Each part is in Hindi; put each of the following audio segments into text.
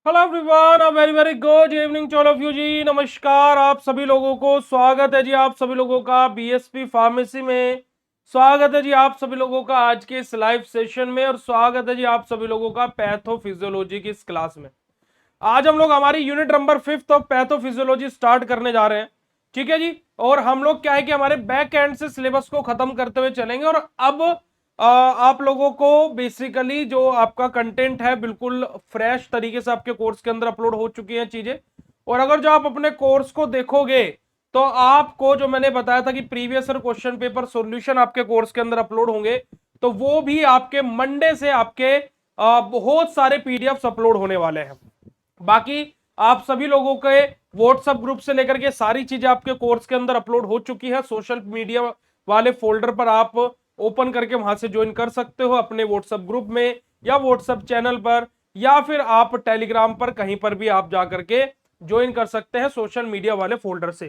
Hello everyone, a very very good evening to all of you ji. नमस्कार आप सभी लोगों को, स्वागत है जी आप सभी लोगों का बीएसपी फार्मेसी में। स्वागत है जी आप सभी लोगों का आज के इस लाइव सेशन में, और स्वागत है जी आप सभी लोगों का पैथोफिजियोलॉजी की इस क्लास में। आज हम लोग हमारी unit number 5 of pathophysiology start करने जा रहे हैं। ठीक है जी। और हम लोग क्या है कि हमारे बैक एंड से सिलेबस को खत्म करते हुए चलेंगे, और अब आप लोगों को बेसिकली जो आपका कंटेंट है बिल्कुल फ्रेश तरीके से आपके कोर्स के अंदर अपलोड हो चुकी हैं चीजें। और अगर जो आप अपने कोर्स को देखोगे तो आपको जो मैंने बताया था कि previous year question paper solution आपके कोर्स के अंदर अपलोड होंगे, तो वो भी आपके मंडे से आपके बहुत सारे पीडीएफ अपलोड होने वाले हैं। बाकी आप सभी लोगों के व्हाट्सएप ग्रुप से लेकर के सारी चीजें आपके कोर्स के अंदर अपलोड हो चुकी है। सोशल मीडिया वाले फोल्डर पर आप ओपन करके वहां से ज्वाइन कर सकते हो अपने व्हाट्सएप ग्रुप में, या व्हाट्सएप चैनल पर, या फिर आप टेलीग्राम पर कहीं पर भी आप जाकर के ज्वाइन कर सकते हैं सोशल मीडिया वाले फोल्डर से।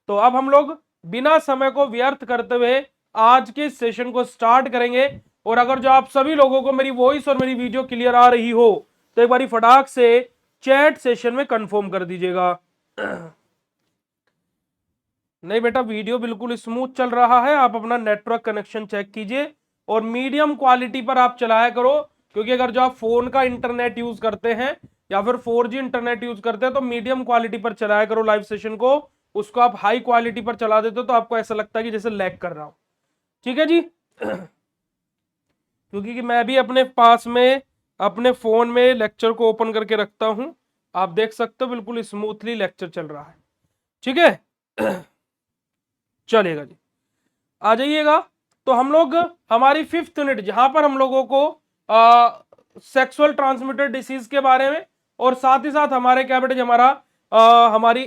तो अब हम लोग बिना समय को व्यर्थ करते हुए आज के सेशन को स्टार्ट करेंगे। और अगर जो आप सभी लोगों को मेरी वॉइस और मेरी वीडियो क्लियर आ रही हो तो एक बारी फटाक से चैट सेशन में कंफर्म कर दीजिएगा। नहीं बेटा, वीडियो बिल्कुल स्मूथ चल रहा है, आप अपना नेटवर्क कनेक्शन चेक कीजिए और मीडियम क्वालिटी पर आप चलाया करो। क्योंकि अगर जो आप फोन का इंटरनेट यूज करते हैं या फिर 4G इंटरनेट यूज करते हैं तो मीडियम क्वालिटी पर चलाया करो लाइव सेशन को। उसको आप हाई क्वालिटी पर चला देते हो तो आपको ऐसा लगता है कि जैसे लैग कर रहा हो। ठीक है जी। क्योंकि कि मैं भी अपने पास में अपने फोन में लेक्चर को ओपन करके रखता हूं, आप देख सकते हो बिल्कुल स्मूथली लेक्चर चल रहा है। ठीक है। चलेगा जी, आ जाइएगा। तो हम लोग हमारी 5th यूनिट जहां पर हम लोगों को सेक्सुअल ट्रांसमिटेड डिसीज के बारे में, और साथ ही साथ हमारे क्या बेटे हमारा हमारी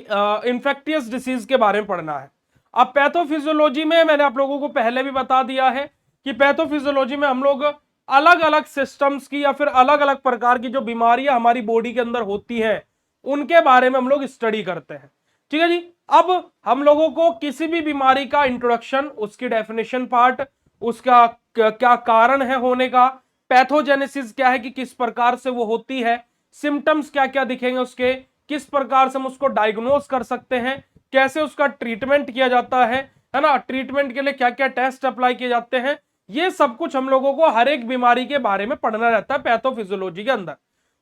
इंफेक्टियस डिसीज के बारे में पढ़ना है। अब पैथोफिजियोलॉजी में मैंने आप लोगों को पहले भी बता दिया है कि पैथोफिजियोलॉजी में हम लोग अलग अलग सिस्टम्स की या फिर अलग अलग प्रकार की जो बीमारियां हमारी बॉडी के अंदर होती हैं उनके बारे में हम लोग स्टडी करते हैं। ठीक है जी। अब हम लोगों को किसी भी बीमारी का इंट्रोडक्शन, उसकी डेफिनेशन पार्ट, उसका क्या कारण है होने का, पैथोजेनेसिस क्या है कि किस प्रकार से वो होती है, सिम्टम्स क्या क्या दिखेंगे उसके, किस प्रकार से हम उसको डायग्नोज कर सकते हैं, कैसे उसका ट्रीटमेंट किया जाता है ना, ट्रीटमेंट के लिए क्या क्या टेस्ट अप्लाई किए जाते हैं, ये सब कुछ हम लोगों को हर एक बीमारी के बारे में पढ़ना रहता है पैथोफिजियोलॉजी के अंदर।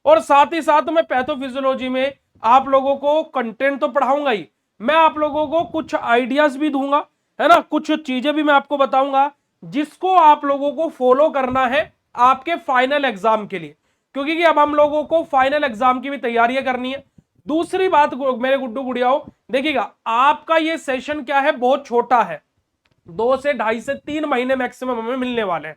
और साथ ही साथ मैं पैथोफिजियोलॉजी में आप लोगों को कंटेंट तो पढ़ाऊंगा ही, मैं आप लोगों को कुछ आइडियाज भी दूंगा, है ना, कुछ चीजें भी मैं आपको बताऊंगा जिसको आप लोगों को फॉलो करना है आपके फाइनल एग्जाम के लिए। क्योंकि कि अब हम लोगों को फाइनल एग्जाम की भी तैयारियां करनी है। दूसरी बात मेरे गुड्डू गुड़ियाओ, देखिएगा आपका ये सेशन क्या है, बहुत छोटा है, 2 से 2.5 से 3 महीने मैक्सिमम हमें मिलने वाले हैं।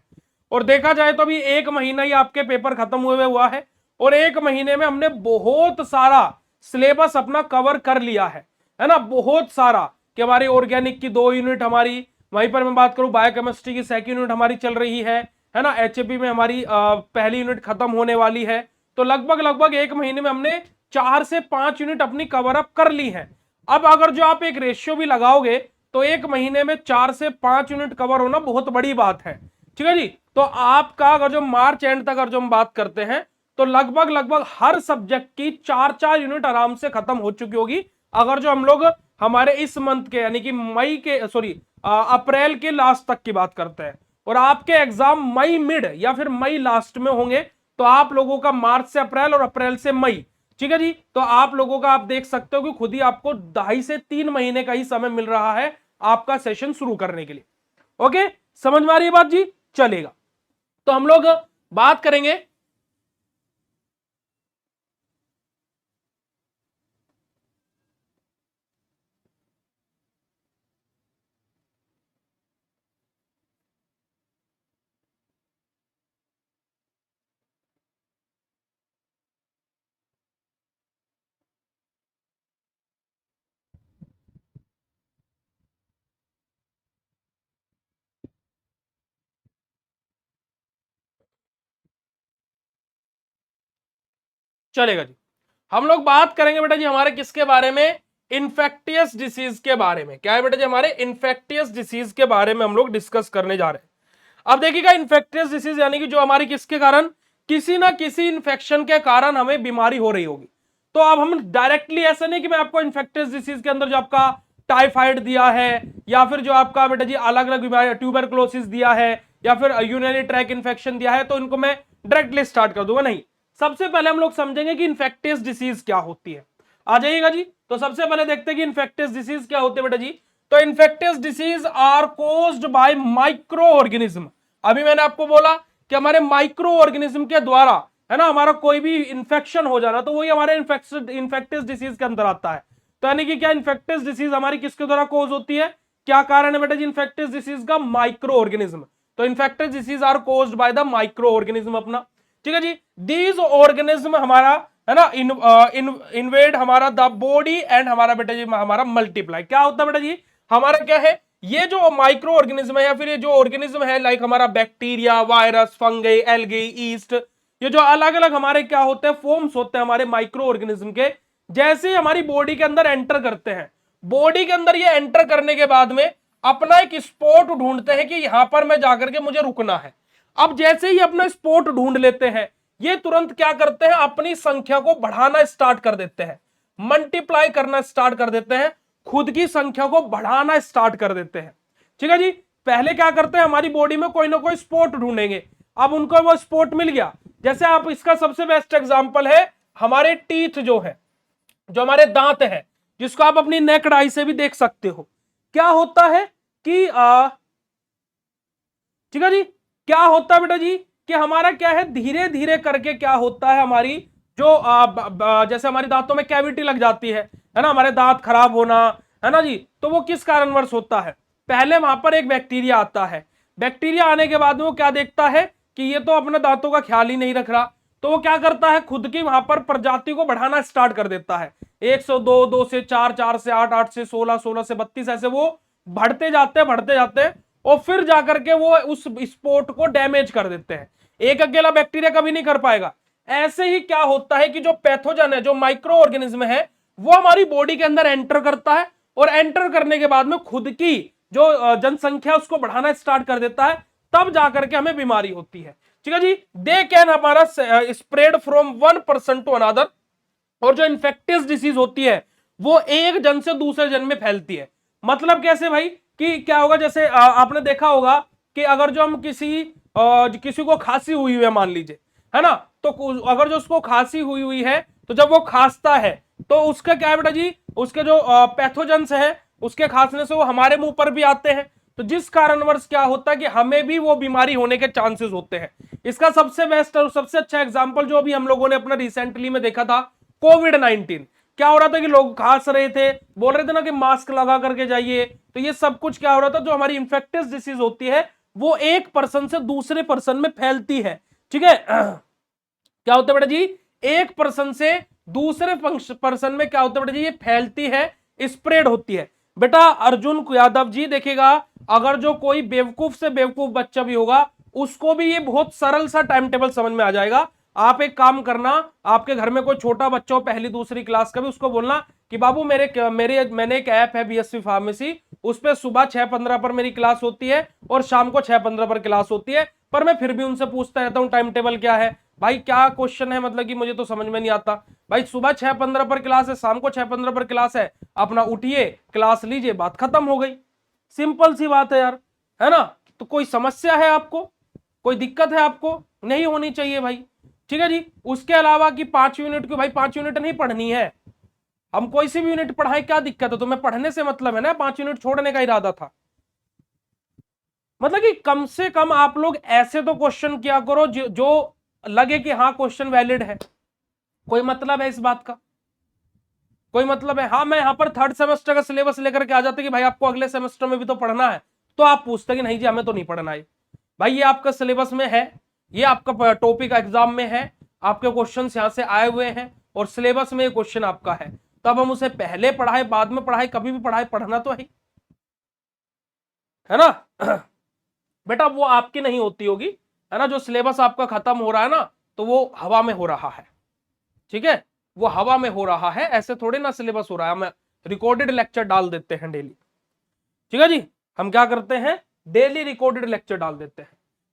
और देखा जाए तो अभी 1 महीना ही आपके पेपर खत्म हुए हुआ है, और 1 महीने में हमने बहुत सारा सिलेबस अपना कवर कर लिया है ना, बहुत सारा। कि हमारी ऑर्गेनिक की 2 यूनिट हमारी, वहीं पर मैं बात करूं बायोकेमिस्ट्री की 2nd यूनिट हमारी चल रही है ना, एचएपी में हमारी पहली यूनिट खत्म होने वाली है। तो लगभग लगभग 1 महीने में हमने 4 से 5 यूनिट अपनी कवर अप कर ली है। अब अगर जो आप एक रेशियो भी लगाओगे तो 1 महीने में 4 से 5 यूनिट कवर होना बहुत बड़ी बात है। ठीक है जी। तो आपका अगर जो मार्च एंड तक अगर जो हम बात करते हैं तो लगभग लगभग हर सब्जेक्ट की 4 4 यूनिट आराम से खत्म हो चुकी होगी। अगर जो हम लोग हमारे इस मंथ के यानी कि मई के सॉरी अप्रैल के लास्ट तक की बात करते हैं, और आपके एग्जाम मई मिड या फिर मई लास्ट में होंगे, तो आप लोगों का मार्च से अप्रैल और अप्रैल से मई। ठीक है जी। तो आप लोगों का आप देख सकते हो कि खुद ही आपको 2.5 से 3 महीने का ही समय मिल रहा है आपका सेशन शुरू करने के लिए। ओके, समझ में आ रही है बात जी? चलेगा। तो हम लोग बात करेंगे चलेगा जी। हम लोग बात करेंगे बेटा जी हमारे किसके बारे में, इन्फेक्टियस डिसीज के बारे में। क्या है बेटा जी, हमारे इन्फेक्टियस डिसीज के बारे में हम लोग डिस्कस करने जा रहे हैं। अब देखिएगा, इन्फेक्टियस डिसीज यानी कि जो हमारी किसके कारण, किसी ना किसी इन्फेक्शन के कारण हमें बीमारी हो रही होगी। तो अब हम डायरेक्टली ऐसा नहीं कि मैं आपको इन्फेक्टियस डिसीज के अंदर जो आपका टाइफाइड दिया है, या फिर जो आपका बेटा जी अलग अलग बीमारी ट्यूबरक्लोसिस दिया है, या फिर यूरिनरी ट्रैक इन्फेक्शन दिया है, तो इनको मैं डायरेक्टली स्टार्ट कर दूंगा, नहीं। सबसे पहले हम लोग समझेंगे कि इन्फेक्टियस डिसीज क्या होती है। आ जाइएगा जी। तो सबसे पहले देखते हैं कि इन्फेक्टियस डिसीज क्या होते हैं बेटा जी। तो infectious disease are caused by microorganism. अभी मैंने आपको बोला कि हमारे माइक्रो ऑर्गेनिज्म के द्वारा, है ना, हमारा कोई भी इंफेक्शन हो जाना, तो वही हमारे इन्फेक्टियस डिसीज के अंदर आता है। तो यानी कि क्या, इन्फेक्टियस डिसीज हमारी किसके द्वारा कोज होती है, क्या कारण है बेटा जी इन्फेक्टियस डिसीज का, माइक्रो ऑर्गेनिज्म। तो infectious disease are caused by the microorganism अपना, ठीक है जी। दीज ऑर्गेनिज्म हमारा, है ना, इन्वेड हमारा द बॉडी एंड हमारा बेटा जी हमारा मल्टीप्लाई। क्या होता है बेटा जी, हमारा क्या है, ये जो माइक्रो ऑर्गेनिज्म है या फिर ये जो ऑर्गेनिज्म है, लाइक हमारा bacteria, virus, fungi, algae, east, ये जो अलग अलग हमारे क्या होते हैं, फॉर्म्स होते हैं हमारे माइक्रो ऑर्गेनिज्म के, जैसे ही हमारी बॉडी के अंदर एंटर करते हैं, बॉडी के अंदर ये एंटर करने के बाद में अपना एक स्पॉट ढूंढते हैं कि यहां पर मैं जाकर के मुझे रुकना है। अब जैसे ही अपना स्पॉट ढूंढ लेते हैं, ये तुरंत क्या करते हैं, अपनी संख्या को बढ़ाना स्टार्ट कर देते हैं, मल्टीप्लाई करना स्टार्ट कर देते हैं, खुद की संख्या को बढ़ाना स्टार्ट कर देते हैं, ठीक है जी। पहले क्या करते हैं, हमारी बॉडी में कोई ना कोई स्पॉट ढूंढेंगे। अब उनको वो स्पॉट मिल गया, जैसे आप इसका सबसे बेस्ट एग्जांपल है हमारे टीथ जो है, जो हमारे दांत है, जिसको आप अपनी नेक्ड आई से भी देख सकते हो। क्या होता है कि ठीक है जी, क्या होता है बेटा जी कि हमारा क्या है, धीरे धीरे करके क्या होता है, हमारी जो जैसे हमारी दांतों में कैविटी लग जाती है ना, हमारे दांत खराब होना, है ना जी, तो वो किस कारणवश होता है, पहले वहां पर एक बैक्टीरिया आता है। बैक्टीरिया आने के बाद में वो क्या देखता है कि ये तो अपने दांतों का ख्याल ही नहीं रख रहा, तो वो क्या करता है, खुद की वहां पर प्रजाति को बढ़ाना स्टार्ट कर देता है। 102, 2 से 4, 4 से 8, 8 से 16, 16 से 32, ऐसे वो बढ़ते जाते हैं, और फिर जाकर के वो उस स्पोर्ट को डैमेज कर देते हैं। एक अकेला बैक्टीरिया कभी नहीं कर पाएगा। ऐसे ही क्या होता है कि जो पैथोजन है, जो माइक्रो ऑर्गेनिज्म है, वो हमारी बॉडी के अंदर एंटर करता है, और एंटर करने के बाद में खुद की जो जनसंख्या उसको बढ़ाना स्टार्ट कर देता है, तब जाकर के हमें बीमारी होती है, ठीक है जी। दे कैन हमारा स्प्रेड फ्रॉम 1% टू अनदर। और जो इन्फेक्टियस डिसीज होती है वो एक जन से दूसरे जन में फैलती है। मतलब कैसे भाई, कि क्या होगा, जैसे आपने देखा होगा कि अगर जो हम किसी को खांसी हुई है मान लीजिए, है ना, तो अगर जो उसको खांसी हुई हुई है, तो जब वो खांसता है तो उसका क्या है बेटा जी, उसके जो पैथोजेंस है, उसके खांसने से वो हमारे मुंह पर भी आते हैं। तो जिस कारणवश क्या होता है कि हमें भी वो बीमारी होने के चांसेस होते हैं। इसका सबसे बेस्ट और सबसे अच्छा एग्जांपल जो अभी हम लोगों ने अपना रिसेंटली में देखा था, कोविड-19। क्या हो रहा था कि लोग खांस रहे थे, बोल रहे थे ना कि मास्क लगा करके जाइए, तो ये सब कुछ क्या हो रहा था, जो हमारी इंफेक्टियस डिसीज होती है वो एक पर्सन से दूसरे पर्सन में फैलती है, ठीक है। क्या होता है बेटा जी, एक पर्सन से दूसरे पर्सन में क्या होता है बेटा जी, ये फैलती है, स्प्रेड होती है। बेटा अर्जुन यादव जी देखिएगा, अगर जो कोई बेवकूफ से बेवकूफ बच्चा भी होगा, उसको भी ये बहुत सरल सा टाइम टेबल समझ में आ जाएगा। आप एक काम करना, आपके घर में कोई छोटा बच्चा हो पहली दूसरी क्लास का भी, उसको बोलना कि बाबू मैंने एक ऐप है बीएससी फार्मेसी, उस पर सुबह 6:15 पर मेरी क्लास होती है और शाम को 6:15 पर क्लास होती है, पर मैं फिर भी उनसे पूछता रहता हूँ टाइम टेबल क्या है भाई, क्या क्वेश्चन है, मतलब कि मुझे तो समझ में नहीं आता। भाई सुबह 6:15 पर क्लास है, शाम को 6:15 पर क्लास है, अपना उठिए क्लास लीजिए, बात खत्म हो गई। सिंपल सी बात है यार, है ना। तो कोई समस्या है आपको, कोई दिक्कत है आपको, नहीं होनी चाहिए भाई, ठीक है जी। उसके अलावा कि 5 यूनिट की, भाई 5 यूनिट नहीं पढ़नी है, हम कोई सी भी यूनिट पढ़ाए, क्या दिक्कत है, तुम्हें पढ़ने से मतलब है ना, 5 यूनिट छोड़ने का इरादा था। मतलब कि कम से कम आप लोग ऐसे तो क्वेश्चन किया करो जो लगे कि हाँ क्वेश्चन वैलिड है, कोई मतलब है इस बात का, कोई मतलब है। हाँ मैं यहां पर थर्ड सेमेस्टर का सिलेबस लेकर के आ जाते कि भाई आपको अगले सेमेस्टर में भी तो पढ़ना है, तो आप पूछते कि नहीं जी हमें तो नहीं पढ़ना है। भाई ये आपका सिलेबस में है, ये आपका टॉपिक एग्जाम में है, आपके क्वेश्चन यहां से आए हुए हैं और सिलेबस में ये क्वेश्चन आपका है, तब हम उसे पहले पढ़ाए बाद में पढ़ाए, कभी भी पढ़ाए, पढ़ना तो है ना। बेटा वो आपकी नहीं होती होगी, है ना, जो सिलेबस आपका खत्म हो रहा है ना, तो वो हवा में हो रहा है, ठीक है, वो हवा में हो रहा है, ऐसे थोड़े ना सिलेबस हो रहा है, हम रिकॉर्डेड लेक्चर डाल देते हैं डेली। ठीक है जी, हम क्या करते हैं, डेली रिकॉर्डेड लेक्चर डाल देते हैं।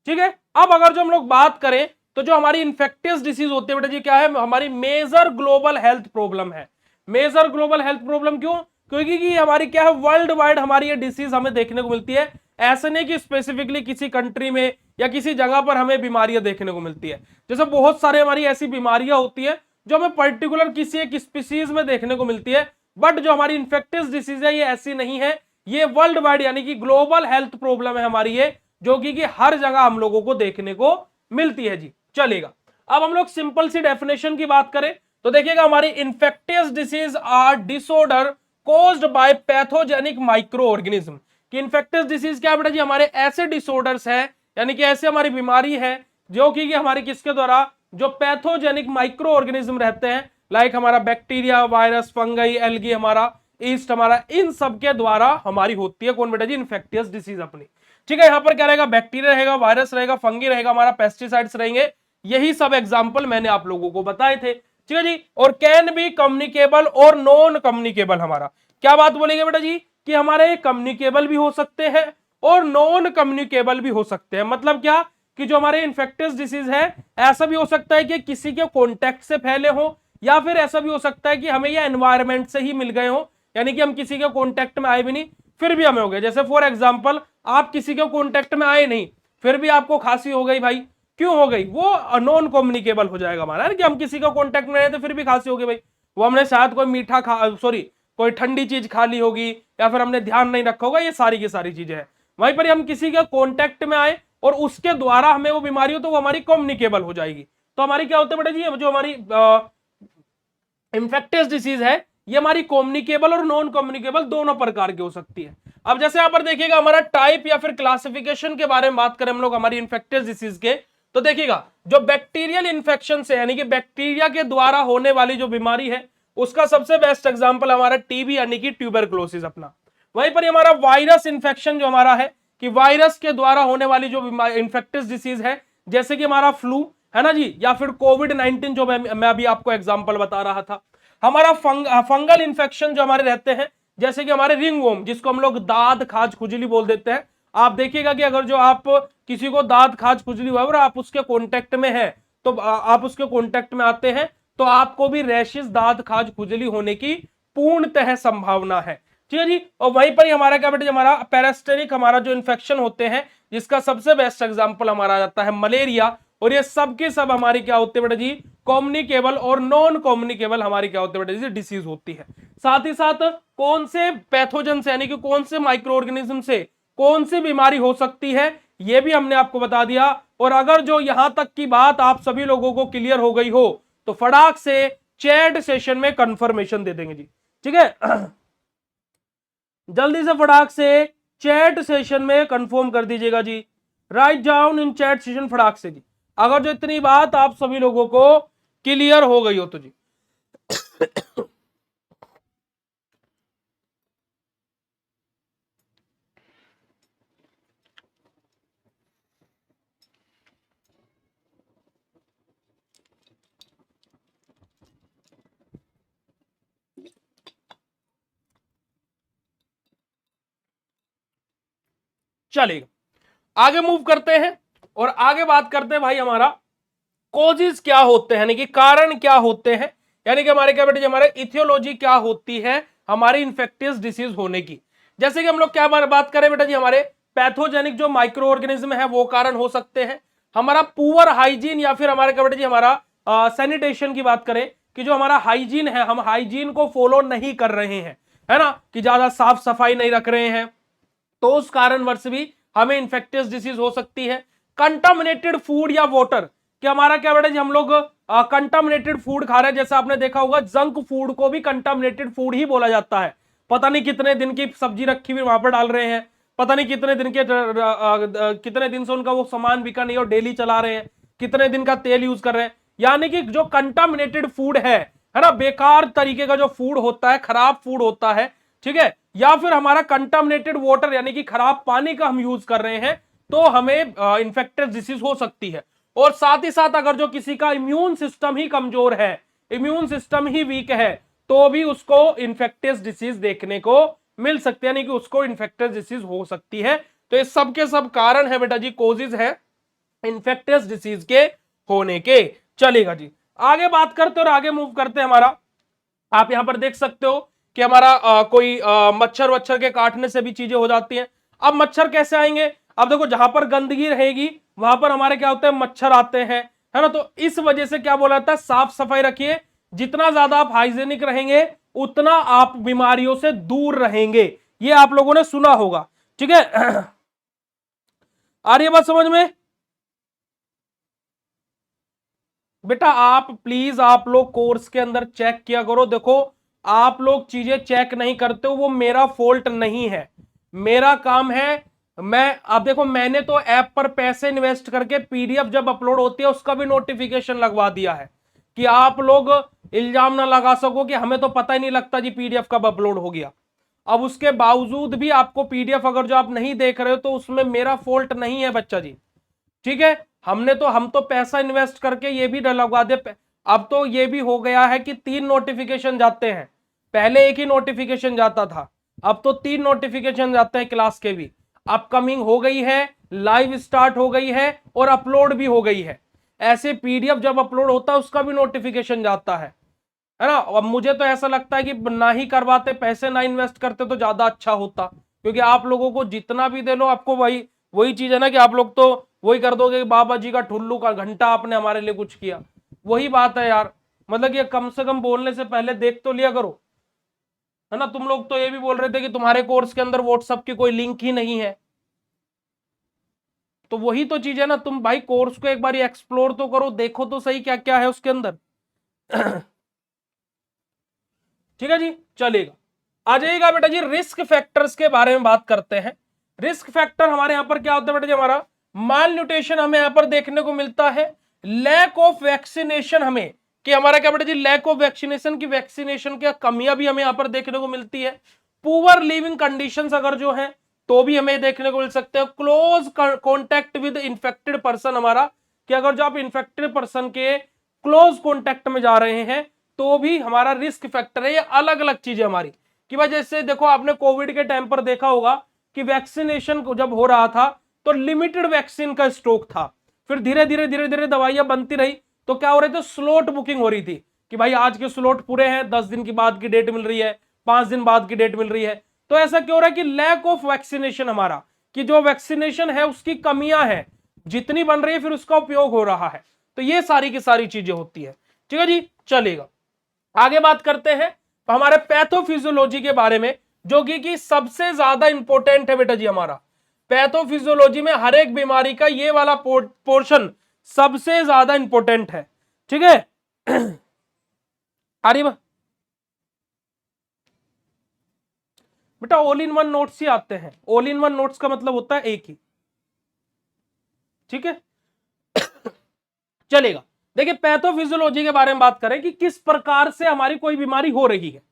ठीक है, अब अगर जो हम लोग बात करें तो जो हमारी इन्फेक्टियस डिसीज होती है बेटा जी, क्या है, हमारी मेजर ग्लोबल हेल्थ प्रॉब्लम है। मेजर ग्लोबल हेल्थ प्रॉब्लम क्यों, क्योंकि कि हमारी क्या है, वर्ल्ड वाइड हमारी ये डिसीज हमें देखने को मिलती है। ऐसे नहीं कि स्पेसिफिकली किसी कंट्री में या किसी जगह पर हमें बीमारियां देखने को मिलती है। जैसे बहुत सारे हमारी ऐसी बीमारियां होती है जो हमें पर्टिकुलर किसी एक स्पीसीज में देखने को मिलती है, बट जो हमारी इन्फेक्टियस डिसीज है ये ऐसी नहीं है, ये वर्ल्ड वाइड यानी कि ग्लोबल हेल्थ प्रॉब्लम है हमारी ये, जो कि हर जगह हम लोगों को देखने को मिलती है जी। चलेगा, अब हम लोग सिंपल सी डेफिनेशन की बात करें तो देखिएगा, हमारी infectious disease are disorder caused by pathogenic microorganism. कि इन्फेक्टियस डिसीज क्या बेटा जी, हमारे ऐसे डिसऑर्डर्स है, यानी कि ऐसे हमारी बीमारी है जो कि हमारी किसके द्वारा, जो पैथोजेनिक माइक्रो ऑर्गेनिज्म रहते हैं, लाइक हमारा बैक्टीरिया, वायरस, फंगई, एल्गी, हमारा ईस्ट, हमारा इन सब के द्वारा हमारी होती है कौन बेटा जी, इन्फेक्टियस डिसीज अपनी। ठीक है, यहां पर क्या रहेगा, बैक्टीरिया रहेगा, वायरस रहेगा, फंगी रहेगा, हमारा पेस्टिसाइड्स रहेंगे, यही सब एग्जांपल मैंने आप लोगों को बताए थे। ठीक है जी, और कैन बी कम्युनिकेबल और नॉन कम्युनिकेबल, हमारा क्या बात बोलेंगे बेटा जी, कि हमारे कम्युनिकेबल भी हो सकते हैं और नॉन कम्युनिकेबल भी हो सकते हैं। मतलब क्या, कि जो हमारे इन्फेक्टियस डिसीज है, ऐसा भी हो सकता है कि किसी के कॉन्टेक्ट से फैले हो, या फिर ऐसा भी हो सकता है कि हमें ये एनवायरमेंट से ही मिल गए हो, यानी कि हम किसी के कॉन्टेक्ट में आए भी नहीं फिर भी हमें हो गए। जैसे फॉर एग्जाम्पल, आप किसी के कॉन्टेक्ट में आए नहीं फिर भी आपको खांसी हो गई, भाई क्यों हो गई, वो नॉन कम्युनिकेबल हो जाएगा हमारा, कि हम किसी का कॉन्टेक्ट में आए तो फिर भी खांसी हो गई भाई, वो हमने शायद कोई मीठा कोई ठंडी चीज खा ली होगी, या फिर हमने ध्यान नहीं रखा होगा, ये सारी की सारी चीजें हैं। वहीं पर हम किसी के कॉन्टेक्ट में आए और उसके द्वारा हमें वो बीमारी हो तो वो हमारी कम्युनिकेबल हो जाएगी। तो हमारी क्या होता है बेटा जी, जो हमारी इंफेक्टियस डिसीज है, ये हमारी कम्युनिकेबल और नॉन कम्युनिकेबल दोनों प्रकार की हो सकती है। अब जैसे यहां पर देखिएगा, हमारा टाइप या फिर क्लासिफिकेशन के बारे में बात करें हम लोग हमारी इंफेक्टियस डिसीज के, तो देखिएगा, जो बैक्टीरियल इंफेक्शन से, यानी कि बैक्टीरिया के द्वारा होने वाली जो बीमारी है, उसका सबसे बेस्ट एग्जांपल हमारा टीबी यानी कि ट्यूबरकुलोसिस अपना। वहीं पर हमारा वायरस इंफेक्शन जो हमारा है, कि वायरस के द्वारा होने वाली जो इंफेक्टियस डिसीज है, जैसे कि हमारा फ्लू है ना जी, या फिर कोविड-19 जो मैं अभी आपको एग्जांपल बता रहा था। हमारा फंगल इन्फेक्शन जो हमारे रहते हैं, जैसे कि हमारे रिंगवॉर्म, जिसको हम लोग दाद खाज खुजली बोल देते हैं। आप देखिएगा कि अगर जो आप किसी को दाद खाज खुजली हुआ और आप उसके कांटेक्ट में है, तो आप उसके कांटेक्ट में आते हैं तो आपको भी रैशेस, दाद खाज खुजली होने की पूर्णतः संभावना है। ठीक है जी, और वहीं पर ही हमारा क्या बेटे, हमारा पैरास्टेरिक, हमारा जो इन्फेक्शन होते हैं, जिसका सबसे बेस्ट एग्जांपल हमारा आ जाता है मलेरिया। और ये सब के सब हमारी क्या होते हैं बेटा जी, कम्युनिकेबल और नॉन कम्युनिकेबल हमारी क्या होती है बेटा जी, डिसीज होती है। साथ ही साथ कौन से पैथोजन से, यानी कि कौन से माइक्रो ऑर्गेनिज्म से कौन सी बीमारी हो सकती है, ये भी हमने आपको बता दिया। और अगर जो यहां तक की बात आप सभी लोगों को क्लियर हो गई हो तो फटाक से चैट सेशन में कंफर्मेशन दे देंगे जी। ठीक है, जल्दी से फटाक से चैट सेशन में कंफर्म कर दीजिएगा ji. Right down in chat session फटाक से जी, अगर जो इतनी बात आप सभी लोगों को क्लियर हो गई हो तो जी। चलेगा, आगे मूव करते हैं और आगे बात करते हैं भाई हमारा कॉजेज क्या होते हैं, यानी कि कारण क्या होते हैं, यानी कि हमारे क्या बेटे, हमारे इथियोलॉजी क्या होती है हमारी इंफेक्टियस डिसीज होने की। जैसे कि हम लोग क्या बात करें बेटा जी, हमारे पैथोजेनिक जो माइक्रो ऑर्गेनिज्म है वो कारण हो सकते हैं। हमारा पुअर हाइजीन, या फिर हमारे क्या बेटा जी, हमारा सैनिटेशन की बात करें, कि जो हमारा हाइजीन है, हम हाइजीन को फॉलो नहीं कर रहे हैं, है ना, कि ज्यादा साफ सफाई नहीं रख रहे हैं, तो उस कारणवश भी हमें इंफेक्टियस डिसीज हो सकती है। कंटामिनेटेड फूड या वाटर, कि हमारा क्या बेटा जी, हम लोग कंटामिनेटेड फूड खा रहे हैं। जैसा आपने देखा होगा, जंक फूड को भी कंटामिनेटेड फूड ही बोला जाता है। पता नहीं कितने दिन की सब्जी रखी हुई वहां पर डाल रहे हैं, पता नहीं कितने दिन के कितने दिन से उनका वो सामान बिका नहीं और डेली चला रहे हैं, कितने दिन का तेल यूज कर रहे हैं। यानी कि जो कंटामिनेटेड फूड है ना, बेकार तरीके का जो फूड होता है, खराब फूड होता है, ठीक है, या फिर हमारा कंटामिनेटेड वाटर, यानी कि खराब पानी का हम यूज कर रहे हैं, तो हमें इंफेक्टियस डिसीज हो सकती है। और साथ ही साथ अगर जो किसी का इम्यून सिस्टम ही कमजोर है, इम्यून सिस्टम ही वीक है तो भी उसको इन्फेक्टियस डिसीज देखने को मिल सकती है, यानी कि उसको इन्फेक्टियस डिसीज हो सकती है। तो ये सब के सब कारण है बेटा जी, कोजेज है इन्फेक्टियस डिसीज के होने के। चलेगा जी, आगे बात करते और आगे मूव करते हैं। हमारा आप यहां पर देख सकते हो कि हमारा कोई मच्छर वच्छर के काटने से भी चीजें हो जाती हैं। अब मच्छर कैसे आएंगे? अब देखो, जहां पर गंदगी रहेगी वहां पर हमारे क्या होते हैं, मच्छर आते हैं, है ना। तो इस वजह से क्या बोला जाता है, साफ सफाई रखिए। जितना ज्यादा आप हाइजेनिक रहेंगे उतना आप बीमारियों से दूर रहेंगे, ये आप लोगों ने सुना होगा, ठीक है। आ रही है बात समझ में? बेटा आप प्लीज, आप लोग कोर्स के अंदर चेक किया करो। देखो, आप लोग चीजें चेक नहीं करते हो, वो मेरा फॉल्ट नहीं है, मेरा काम है। मैं, आप देखो, मैंने तो ऐप पर पैसे इन्वेस्ट करके पीडीएफ जब अपलोड होती है उसका भी नोटिफिकेशन लगवा दिया है, कि आप लोग इल्जाम ना लगा सको कि हमें तो पता ही नहीं लगता जी पीडीएफ कब अपलोड हो गया। अब उसके बावजूद भी आपको पीडीएफ अगर जो आप नहीं देख रहे हो तो उसमें मेरा फॉल्ट नहीं है बच्चा जी, ठीक है। हम तो पैसा इन्वेस्ट करके ये भी लगवा दे। अब तो ये भी हो गया है कि 3 नोटिफिकेशन जाते हैं, पहले एक ही नोटिफिकेशन जाता था, अब तो 3 नोटिफिकेशन जाते हैं क्लास के भी। अपकमिंग हो गई है, लाइव स्टार्ट हो गई है और अपलोड भी हो गई है। ऐसे पीडीएफ जब अपलोड होता है उसका भी नोटिफिकेशन जाता है ना। अब मुझे तो ऐसा लगता है कि ना ही करवाते, पैसे ना इन्वेस्ट करते तो ज्यादा अच्छा होता, क्योंकि आप लोगों को जितना भी दे लो आपको वही वही चीज है ना, कि आप लोग तो वही कर दोगे कि बाबा जी का ठुल्लू का घंटा आपने हमारे लिए कुछ किया। वही बात है यार, मतलब ये कम से कम बोलने से पहले देख तो लिया करो, है ना। तुम लोग तो ये भी बोल रहे थे कि तुम्हारे कोर्स के अंदर व्हाट्सएप की कोई लिंक ही नहीं है, तो वही तो चीज है ना। तुम भाई कोर्स को एक बार एक्सप्लोर तो करो, देखो तो सही क्या क्या है उसके अंदर। ठीक है जी, चलेगा। आ जाइएगा बेटा जी, रिस्क फैक्टर्स के बारे में बात करते हैं। रिस्क फैक्टर हमारे यहां पर क्या होता है बेटा जी, हमारा माल न्यूट्रिशन हमें यहां पर देखने को मिलता है, लैक ऑफ वैक्सीनेशन हमें, कि हमारा क्या बेटा जी, लैक ऑफ वैक्सीनेशन की, वैक्सीनेशन की कमियां भी हमें यहां पर देखने को मिलती है। पुअर लिविंग कंडीशंस अगर जो है तो भी हमें देखने को मिल सकते हैं। Close contact with infected person, हमारा कि अगर जो आप इन्फेक्टेड पर्सन के क्लोज कॉन्टैक्ट में जा रहे हैं तो भी हमारा रिस्क फैक्टर है। ये अलग अलग चीजें हमारी, कि भाई जैसे देखो, आपने कोविड के टाइम पर देखा होगा कि वैक्सीनेशन को जब हो रहा था तो लिमिटेड वैक्सीन का स्टॉक था, फिर धीरे धीरे दवाइयां बनती रही, तो क्या हो रहे थे, स्लॉट बुकिंग हो रही थी, कि भाई आज के स्लॉट पूरे हैं, 10 दिन की बाद की डेट मिल रही है, 5 दिन बाद की डेट मिल रही है। तो ऐसा क्यों हो रहा है कि लैक ऑफ वैक्सीनेशन, हमारा कि जो वैक्सीनेशन है उसकी कमियां हैं, जितनी बन रही है फिर उसका उपयोग हो रहा है। तो ये सारी की सारी चीजें होती है, ठीक है जी, चलेगा। आगे बात करते हैं हमारे पैथोफिजियोलॉजी के बारे में, जो कि सबसे ज्यादा इंपॉर्टेंट है बेटा जी। हमारा पैथोफिजियोलॉजी में हर एक बीमारी का ये वाला पोर्शन सबसे ज्यादा इंपॉर्टेंट है, ठीक है। अरे बेटा ऑल इन वन नोट्स ही आते हैं, ऑल इन वन नोट्स का मतलब होता है एक ही, ठीक है। चलेगा, देखिए पैथोफिजियोलॉजी के बारे में बात करें कि किस प्रकार से हमारी कोई बीमारी हो रही है,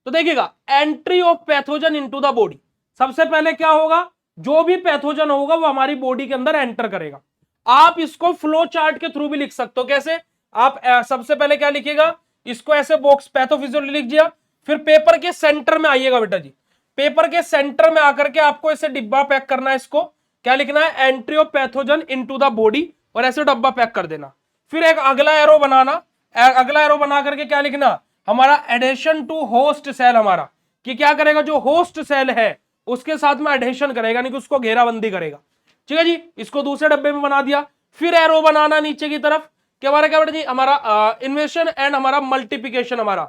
तो देखिएगा, entry of pathogen into the body. सबसे पहले क्या होगा, जो भी पैथोजन होगा वो हमारी बॉडी के अंदर एंटर करेगा। आप इसको फ्लो चार्ट के थ्रू भी लिख सकते हो। कैसे? आप सबसे पहले क्या लिखिएगा, इसको ऐसे बॉक्स पैथोफिजियोलॉजी लिख दिया, फिर पेपर के सेंटर में आइएगा बेटा जी, पेपर के सेंटर में आकर के आपको ऐसे डिब्बा पैक करना है। इसको क्या लिखना है, entry of pathogen into the body, और ऐसे डब्बा पैक कर देना। फिर एक अगला एरो बनाना, अगला एरो बना करके क्या लिखना, हमारा एडेशन टू होस्ट सेल, हमारा कि क्या करेगा, जो होस्ट सेल है उसके साथ में एडेशन करेगा, यानी कि उसको घेराबंदी करेगा, ठीक है जी। इसको दूसरे डब्बे में बना दिया। फिर एरो बनाना नीचे की तरफ कि हमारा क्या बेटा जी, हमारा इन्वेशन एंड हमारा मल्टीप्लिकेशन, हमारा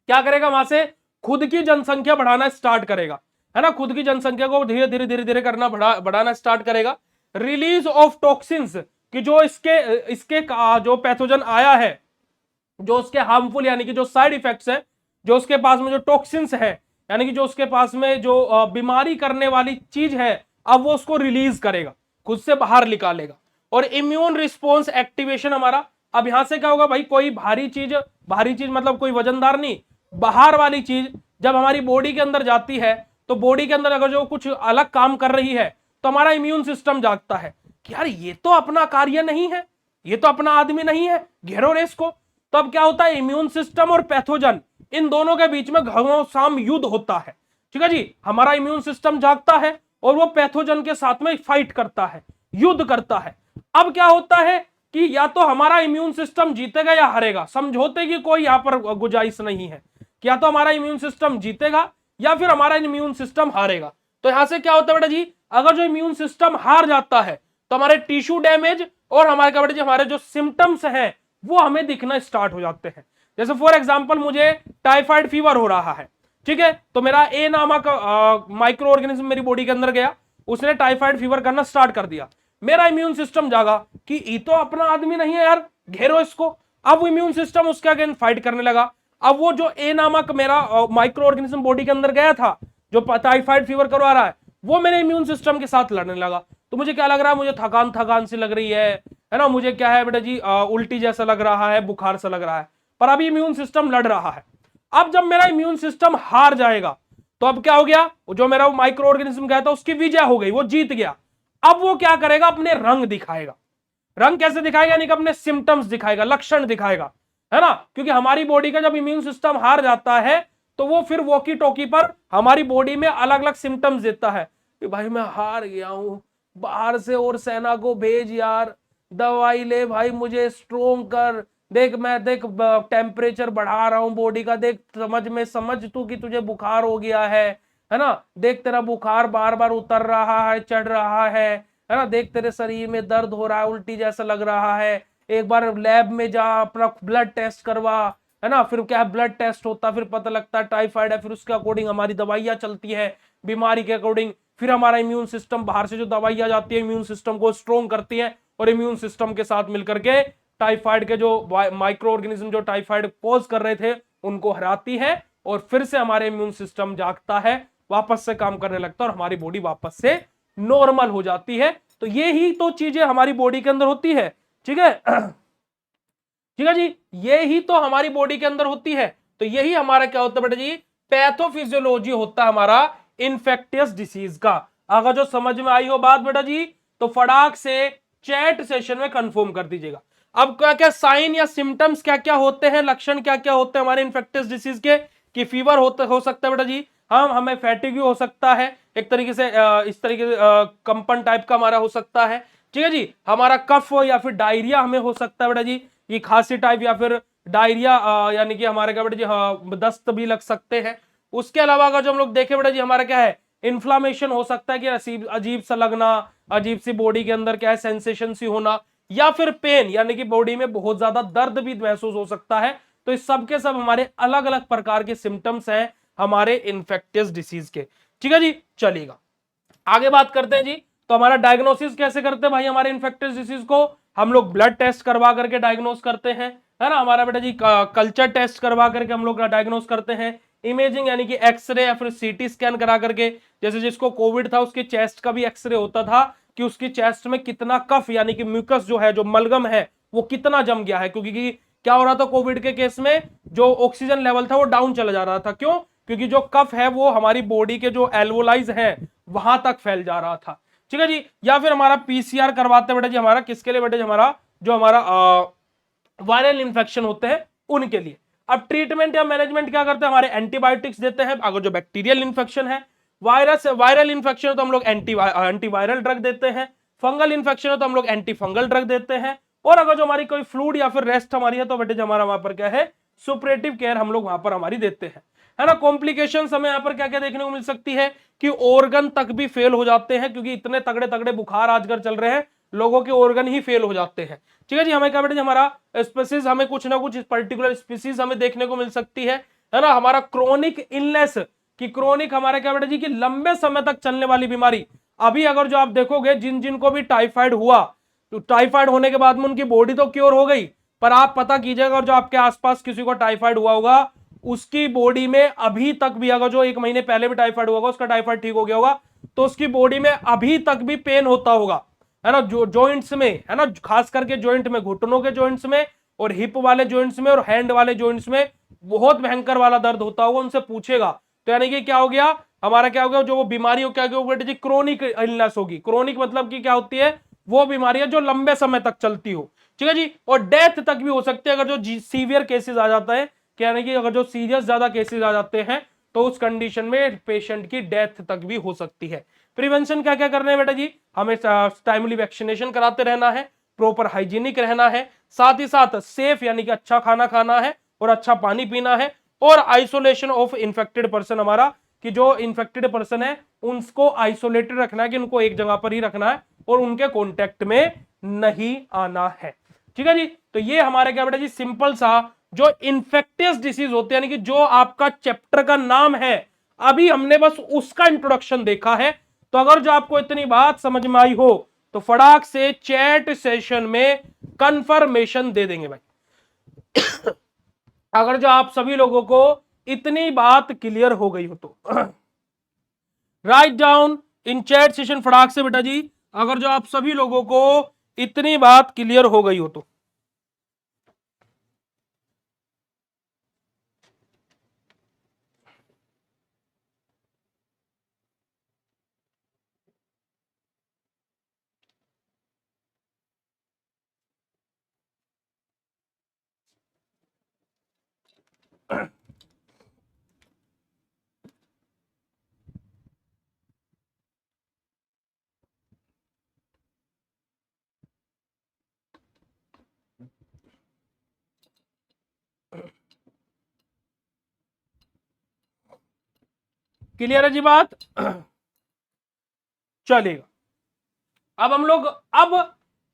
क्या करेगा, वहां से खुद की जनसंख्या बढ़ाना स्टार्ट करेगा, है ना। खुद की जनसंख्या को धीरे धीरे धीरे धीरे करना बढ़ाना स्टार्ट करेगा। रिलीज ऑफ टॉक्सिन्स, कि जो इसके जो पैथोजन आया है, जो उसके हार्मफुल यानी कि जो साइड इफेक्ट्स है, जो उसके पास में जो टॉक्सिन्स है, यानी कि जो उसके पास में जो बीमारी करने वाली चीज है, अब वो उसको रिलीज करेगा, खुद से बाहर निकालेगा। और इम्यून रिस्पॉन्स एक्टिवेशन, हमारा अब यहां से क्या होगा भाई, कोई भारी चीज मतलब कोई वजनदार नहीं, बाहर वाली चीज जब हमारी बॉडी के अंदर जाती है तो बॉडी के अंदर अगर जो कुछ अलग काम कर रही है तो हमारा इम्यून सिस्टम जागता है कि यार ये तो अपना कार्य नहीं है, ये तो अपना आदमी नहीं है, घेरो रे इसको। तो अब क्या होता है, इम्यून सिस्टम और पैथोजन इन दोनों के बीच में घमासान युद्ध होता है। ठीक है जी, हमारा इम्यून सिस्टम जागता है और वो पैथोजन के साथ में फाइट करता है, युद्ध करता है। अब क्या होता है कि या तो हमारा इम्यून सिस्टम जीतेगा या हारेगा, समझौते की कोई यहां पर गुंजाइश नहीं है कि या तो हमारा इम्यून सिस्टम जीतेगा या फिर हमारा इम्यून सिस्टम हारेगा। तो यहां से क्या होता है बेटा जी, अगर जो इम्यून सिस्टम हार जाता है तो हमारे टिश्यू डैमेज और हमारे क्या बेटा जी, हमारे जो सिम्टम्स हैं वो हमें दिखना स्टार्ट हो जाते हैं। जैसे फॉर एग्जांपल मुझे टाइफाइड फीवर हो रहा है, ठीक है, तो मेरा ए नामक माइक्रो ऑर्गेनिज्म मेरी बॉडी के अंदर गया, उसने टाइफाइड फीवर करना स्टार्ट कर दिया। मेरा इम्यून सिस्टम जागा कि ये तो अपना आदमी नहीं है यार, घेरो इसको। अब वो इम्यून सिस्टम उसके अगेंस्ट फाइट करने लगा। अब वो जो ए नामक मेरा माइक्रो ऑर्गेनिज्म बॉडी के अंदर गया था जो टाइफाइड फीवर करवा रहा है, वो मेरे इम्यून सिस्टम के साथ लड़ने लगा। तो मुझे क्या लग रहा है, मुझे थकान थकान सी लग रही है ना, मुझे क्या है बेटा जी, उल्टी जैसा लग रहा है, बुखार सा लग रहा है, पर अभी इम्यून सिस्टम लड़ रहा है। अब जब मेरा इम्यून सिस्टम हार जाएगा तो अब क्या हो गया, जो मेरा माइक्रो ऑर्गेनिज्म गया था उसकी विजय हो गई, वो जीत गया। अब वो क्या करेगा, अपने रंग दिखाएगा। रंग कैसे दिखाएगा, यानी कि अपने सिम्टम्स दिखाएगा, लक्षण दिखाएगा, है ना, क्योंकि हमारी बॉडी का जब इम्यून सिस्टम हार जाता है तो वो फिर वॉकी टॉकी पर हमारी बॉडी में अलग अलग सिम्टम्स देता है कि भाई मैं हार गया हूं, बाहर से और सेना को भेज यार, दवाई ले भाई, मुझे स्ट्रोंग कर, देख मैं देख टेम्परेचर बढ़ा रहा हूं बॉडी का, देख समझ तू कि तुझे बुखार हो गया है ना, देख तेरा बुखार बार बार उतर रहा है, चढ़ रहा है ना, देख तेरे शरीर में दर्द हो रहा है, उल्टी जैसा लग रहा है, एक बार लैब में जा, अपना ब्लड टेस्ट करवा, है ना, फिर क्या है ब्लड टेस्ट होता, फिर पता लगता है टाइफाइड है, फिर उसके अकॉर्डिंग हमारी दवाइयां चलती है बीमारी के अकॉर्डिंग, फिर हमारा इम्यून सिस्टम बाहर से जो दवाइयां जाती है इम्यून सिस्टम को स्ट्रॉन्ग करती है और इम्यून सिस्टम के साथ मिलकर के टाइफाइड के जो माइक्रो ऑर्गेनिज्म जो टाइफाइड कॉज कर रहे थे उनको हराती है और फिर से हमारे इम्यून सिस्टम जागता है, वापस से काम करने लगता है और हमारी बॉडी वापस से नॉर्मल हो जाती है। तो ये ही तो चीजें हमारी बॉडी के अंदर होती है। ठीक है, ठीक है जी, ये ही तो हमारी बॉडी के अंदर होती है। तो यही हमारा क्या होता है बेटा जी, पैथोफिजियोलॉजी होता है हमारा इन्फेक्टियस डिसीज का। अगर जो समझ में आई हो बात बेटा जी तो फटाक से चैट सेशन में कंफर्म कर दीजिएगा। अब क्या क्या साइन या सिम्टम्स क्या क्या होते हैं, लक्षण क्या क्या होते हैं हमारे इन्फेक्टियस डिसीज के, कि फीवर हो सकता है बेटा जी, हमें फैटिग हो सकता है, एक तरीके से इस तरीके से कंपन टाइप का हमारा हो सकता है। ठीक है जी, हमारा कफ या फिर डायरिया हमें हो सकता है बेटा जी, ये खांसी टाइप या फिर डायरिया, यानी कि हमारे क्या बेटा जी, दस्त भी लग सकते हैं। उसके अलावा अगर जो हम लोग देखें बेटा जी, हमारा क्या है, इन्फ्लामेशन हो सकता है कि अजीब सा लगना, अजीब सी बॉडी के अंदर क्या है सेंसेशन सी होना, या फिर पेन यानी कि बॉडी में बहुत ज्यादा दर्द भी महसूस हो सकता है। तो इस सब के सब हमारे अलग अलग प्रकार के सिम्टम्स हैं हमारे इन्फेक्टियस डिसीज के। ठीक है जी, चलिएगा आगे बात करते हैं जी। तो हमारा डायग्नोसिस कैसे करते हैं भाई हमारे इन्फेक्टियस डिसीज को, हम लोग ब्लड टेस्ट करवा करके डायग्नोस करते हैं, है ना, हमारा बेटा जी कल्चर टेस्ट करवा करके हम लोग डायग्नोस करते हैं, इमेजिंग यानी कि एक्सरे या फिर सीटी स्कैन करा करके, जैसे जिसको कोविड था उसके चेस्ट का भी एक्सरे होता था कि उसकी चेस्ट में कितना कफ यानी कि म्यूकस जो है, जो मलगम है वो कितना जम गया है, क्योंकि क्या हो रहा था कोविड के केस में, जो ऑक्सीजन लेवल था वो डाउन चला जा रहा था। क्यों? क्योंकि जो कफ है वो हमारी बॉडी के जो एल्वोलाइज है वहां तक फैल जा रहा था। ठीक है जी, या फिर हमारा पीसीआर करवाते बेटा जी, हमारा किसके लिए बेटा जी, हमारा जो हमारा वायरल इंफेक्शन होते हैं उनके लिए। अब ट्रीटमेंट या मैनेजमेंट क्या करते हैं, हमारे एंटीबायोटिक्स देते हैं अगर जो बैक्टीरियल इंफेक्शन है, वायरल इंफेक्शन है तो हम लोग एंटीवायरल ड्रग देते हैं, फंगल इंफेक्शन है तो हम लोग एंटी फंगल ड्रग देते हैं, और अगर जो हमारी कोई फ्लूड या फिर रेस्ट हमारी है तो बेटे हमारा वहां पर क्या है, सुपरेटिव केयर हम लोग वहां पर हमारी देते हैं, है ना। कॉम्प्लिकेशंस हमें यहाँ पर क्या क्या देखने को मिल सकती है कि ऑर्गन तक भी फेल हो जाते हैं, क्योंकि इतने तगड़े तगड़े बुखार आजकल चल रहे हैं, लोगों के ऑर्गन ही फेल हो जाते हैं। ठीक है जी, हमें क्या बेटे हमारा स्पीसीज, हमें कुछ ना कुछ पर्टिकुलर स्पीसीज हमें देखने को मिल सकती है ना। हमारा क्रोनिक इलनेस कि क्रोनिक हमारा क्या बेटा जी कि लंबे समय तक चलने वाली बीमारी, अभी अगर जो आप देखोगे जिन जिनको भी टाइफाइड हुआ तो टाइफाइड होने के बाद में उनकी बॉडी तो क्योर हो गई, पर आप पता कीजिएगा और जो आपके आसपास किसी को टाइफाइड हुआ होगा उसकी बॉडी में अभी तक भी, अगर जो 1 महीने पहले भी टाइफाइड हुआ होगा उसका टाइफाइड ठीक हो गया होगा तो उसकी बॉडी में अभी तक भी पेन होता होगा, है ना, जो जॉइंट्स में, है ना, खास करके जॉइंट में, घुटनों के जॉइंट्स में और हिप वाले जॉइंट्स में और हैंड वाले जॉइंट्स में बहुत भयंकर वाला दर्द होता होगा, उनसे पूछेगा। तो यानी कि क्या हो गया हमारा, क्या हो गया, जो वो बीमारी हो क्या क्रोनिक इलनेस होगी। क्रोनिक मतलब कि क्या होती है, वो बीमारियां जो लंबे समय तक चलती हो, ठीक है जी, और डेथ तक भी हो सकती है अगर जो सीवियर केसेस आ जाता है, यानी कि अगर जो सीरियस ज्यादा केसेस आ जाते हैं तो उस कंडीशन में पेशेंट की डेथ तक भी हो सकती है। प्रिवेंशन क्या क्या करना है बेटा जी, हमें टाइमली वैक्सीनेशन कराते रहना है, प्रॉपर हाइजीनिक रहना है, साथ ही साथ सेफ यानी कि अच्छा खाना खाना है और अच्छा पानी पीना है, और आइसोलेशन ऑफ इन्फेक्टेड पर्सन, हमारा कि जो इन्फेक्टेड पर्सन है उनको आइसोलेटेड रखना है, कि उनको एक जगह पर ही रखना है और उनके कॉन्टेक्ट में नहीं आना है। ठीक है जी, तो ये हमारे क्या बेटा जी सिंपल सा जो इन्फेक्टियस डिसीज होते हैं, यानी कि जो आपका चैप्टर का नाम है, अभी हमने बस उसका इंट्रोडक्शन देखा है। तो अगर जो आपको इतनी बात समझ में आई हो तो फटाक से चैट सेशन में कंफर्मेशन दे देंगे भाई। अगर जो आप सभी लोगों को इतनी बात क्लियर हो गई हो तो right down in chat session फटाक से बेटा जी, अगर जो आप सभी लोगों को इतनी बात क्लियर हो गई हो तो। क्लियर है जी बात? चलेगा। अब हम लोग अब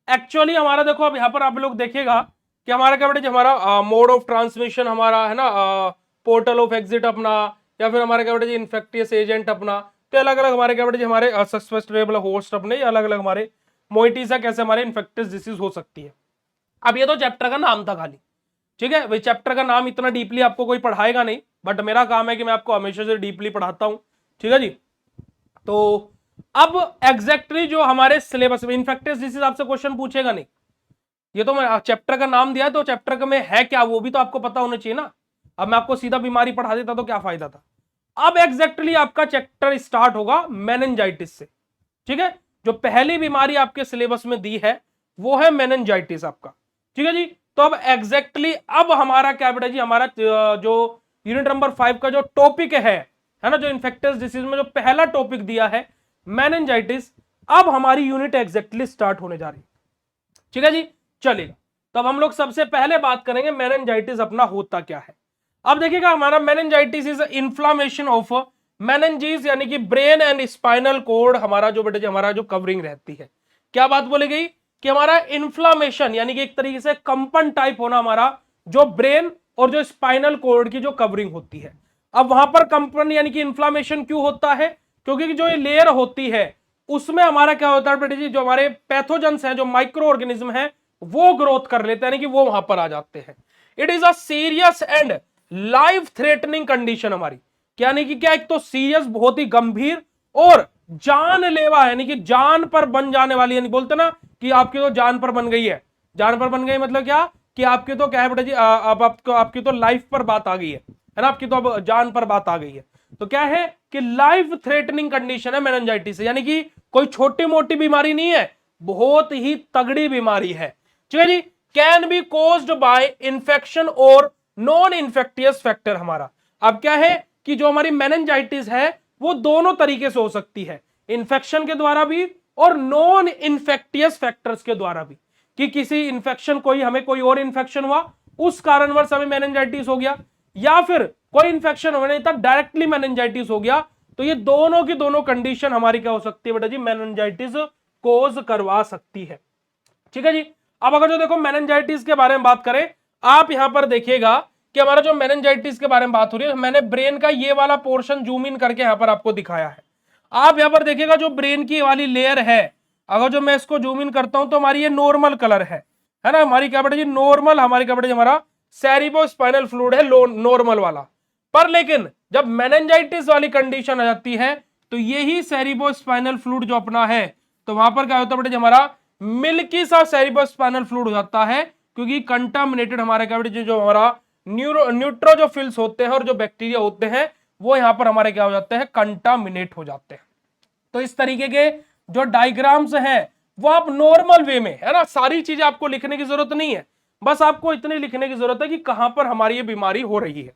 एक्चुअली हमारा देखो, अब यहां पर आप लोग देखेगा कि हमारा क्या बेटा जी, हमारा मोड ऑफ ट्रांसमिशन हमारा है ना, पोर्टल ऑफ एग्जिट अपना, या फिर हमारे क्या बेटा जी इन्फेक्टियस एजेंट अपना, तो अलग अलग हमारे क्या बेटा जी हमारे सस्पेक्टेबल होस्ट अपने, अलग अलग हमारे मोइटीज है, कैसे हमारे इन्फेक्टियस डिसीज हो सकती है। अब ये तो चैप्टर का नाम था खाली, ठीक है भाई, चैप्टर का नाम इतना डीपली आपको कोई पढ़ाएगा नहीं, बट मेरा काम है कि मैं आपको हमेशा से डीपली पढ़ाता हूं, ठीक है जी। तो अब एग्जैक्टली जो हमारे सिलेबस में इन्फेक्टियस डिसीज आपसे क्वेश्चन पूछेगा नहीं, ये तो मैं चैप्टर का नाम दिया तो चैप्टर का में है क्या वो भी तो आपको पता होना चाहिए ना। अब मैं आपको सीधा बीमारी पढ़ा देता तो क्या फायदा था। अब एग्जैक्टली आपका चैप्टर स्टार्ट होगा मेनिंजाइटिस से, ठीक है। जो पहली बीमारी आपके सिलेबस में दी है वो है मेनिंजाइटिस आपका, ठीक है जी। तो अब एग्जैक्टली अब हमारा क्या बेटा जी, हमारा जो यूनिट नंबर 5 का जो टॉपिक है ना, जो इन्फेक्टियस डिसीज में जो पहला टॉपिक दिया है मेनिंजाइटिस, अब हमारी यूनिट एग्जैक्टली स्टार्ट होने जा रही है, ठीक है जी। चलेगा, तब हम लोग सबसे पहले बात करेंगे मेनिंजाइटिस अपना होता क्या है। अब देखिएगा, हमारा meningitis is inflammation of meninges, यानी कि ब्रेन एंड स्पाइनल कोड, हमारा जो बेटे हमारा जो कवरिंग रहती है। क्या बात बोली गई कि हमारा इन्फ्लामेशन यानी कि एक तरीके से कंपन टाइप होना, हमारा जो ब्रेन और जो स्पाइनल कोड की जो कवरिंग होती है। अब वहां पर कंपन यानी कि इन्फ्लामेशन क्यों होता है, क्योंकि जो ये लेयर होती है उसमें हमारा क्या होता है बेटे जी, जो हमारे पैथोजेंस हैं, जो माइक्रो ऑर्गेनिज्म है, वो ग्रोथ कर लेते हैं, यानी कि वो वहां पर आ जाते हैं। It is a serious and life threatening condition हमारी, यानी कि क्या, एक तो सीरियस बहुत ही गंभीर और जानलेवा, यानी कि जान पर बन जाने वाली, यानी बोलते ना कि आपकी तो जान पर बन गई है। जान पर बन गई मतलब क्या, कि आपकी तो क्या है बेटा जी, अब आपको आपकी तो लाइफ पर बात आ गई है ना, आपकी तो अब जान पर बात आ गई है। तो क्या है कि लाइफ थ्रेटनिंग कंडीशन है मेनिंजाइटिस, यानी कि कोई छोटी मोटी बीमारी नहीं है, बहुत ही तगड़ी बीमारी है, ठीक है ji. Can be caused by infection और नॉन इंफेक्टियस फैक्टर हमारा। अब क्या है कि जो हमारी मेनिंजाइटिस है वो दोनों तरीके से हो सकती है, इन्फेक्शन के द्वारा भी और नॉन इंफेक्टियस फैक्टर्स के द्वारा भी, कि किसी इन्फेक्शन, कोई हमें कोई और इन्फेक्शन हुआ उस कारणवश हमें मेनिंजाइटिस हो गया, या फिर कोई इन्फेक्शन होने नहीं था डायरेक्टली मेनिंजाइटिस हो गया। तो ये दोनों की दोनों कंडीशन हमारी क्या हो सकती है बेटा जी, मेनिंजाइटिस कोज करवा सकती है, ठीक है जी। अब अगर जो देखो मेनिंजाइटिस के बारे में बात करें, आप यहां पर देखिएगा कि हमारा जो मेनिंजाइटिस के बारे में बात हो रही है, मैंने ब्रेन का ये वाला पोर्शन जूम इन करके यहां पर आपको दिखाया है। आप यहां पर देखिएगा जो ब्रेन की वाली लेयर है, अगर जो मैं इसको जूम इन करता हूं तो हमारी ये नॉर्मल कलर है ना, हमारी क्या बेटा जी नॉर्मल, हमारी क्या बेटा जी हमारा सेरिबो स्पाइनल फ्लूइड है नॉर्मल वाला। पर लेकिन जब मेनिंजाइटिस वाली कंडीशन आ जाती है तो यही सेरिबो स्पाइनल फ्लूइड जो अपना है, तो वहां पर क्या होता है बेटा जी, हमारा मिल्की सा सेरिबो स्पाइनल फ्लूइड हो जाता है, क्योंकि कंटामिनेटेड हमारा क्या बेटा जी, जो हमारा न्यूट्रोजोफिल्स होते हैं और जो बैक्टीरिया होते हैं वो यहां पर हमारे क्या हो जाते हैं, कंटामिनेट हो जाते हैं। तो इस तरीके के जो डायग्राम्स हैं वो आप नॉर्मल वे में, है ना, सारी चीजें आपको लिखने की जरूरत नहीं है, बस आपको इतनी लिखने की जरूरत है कि कहां पर हमारी ये बीमारी हो रही है,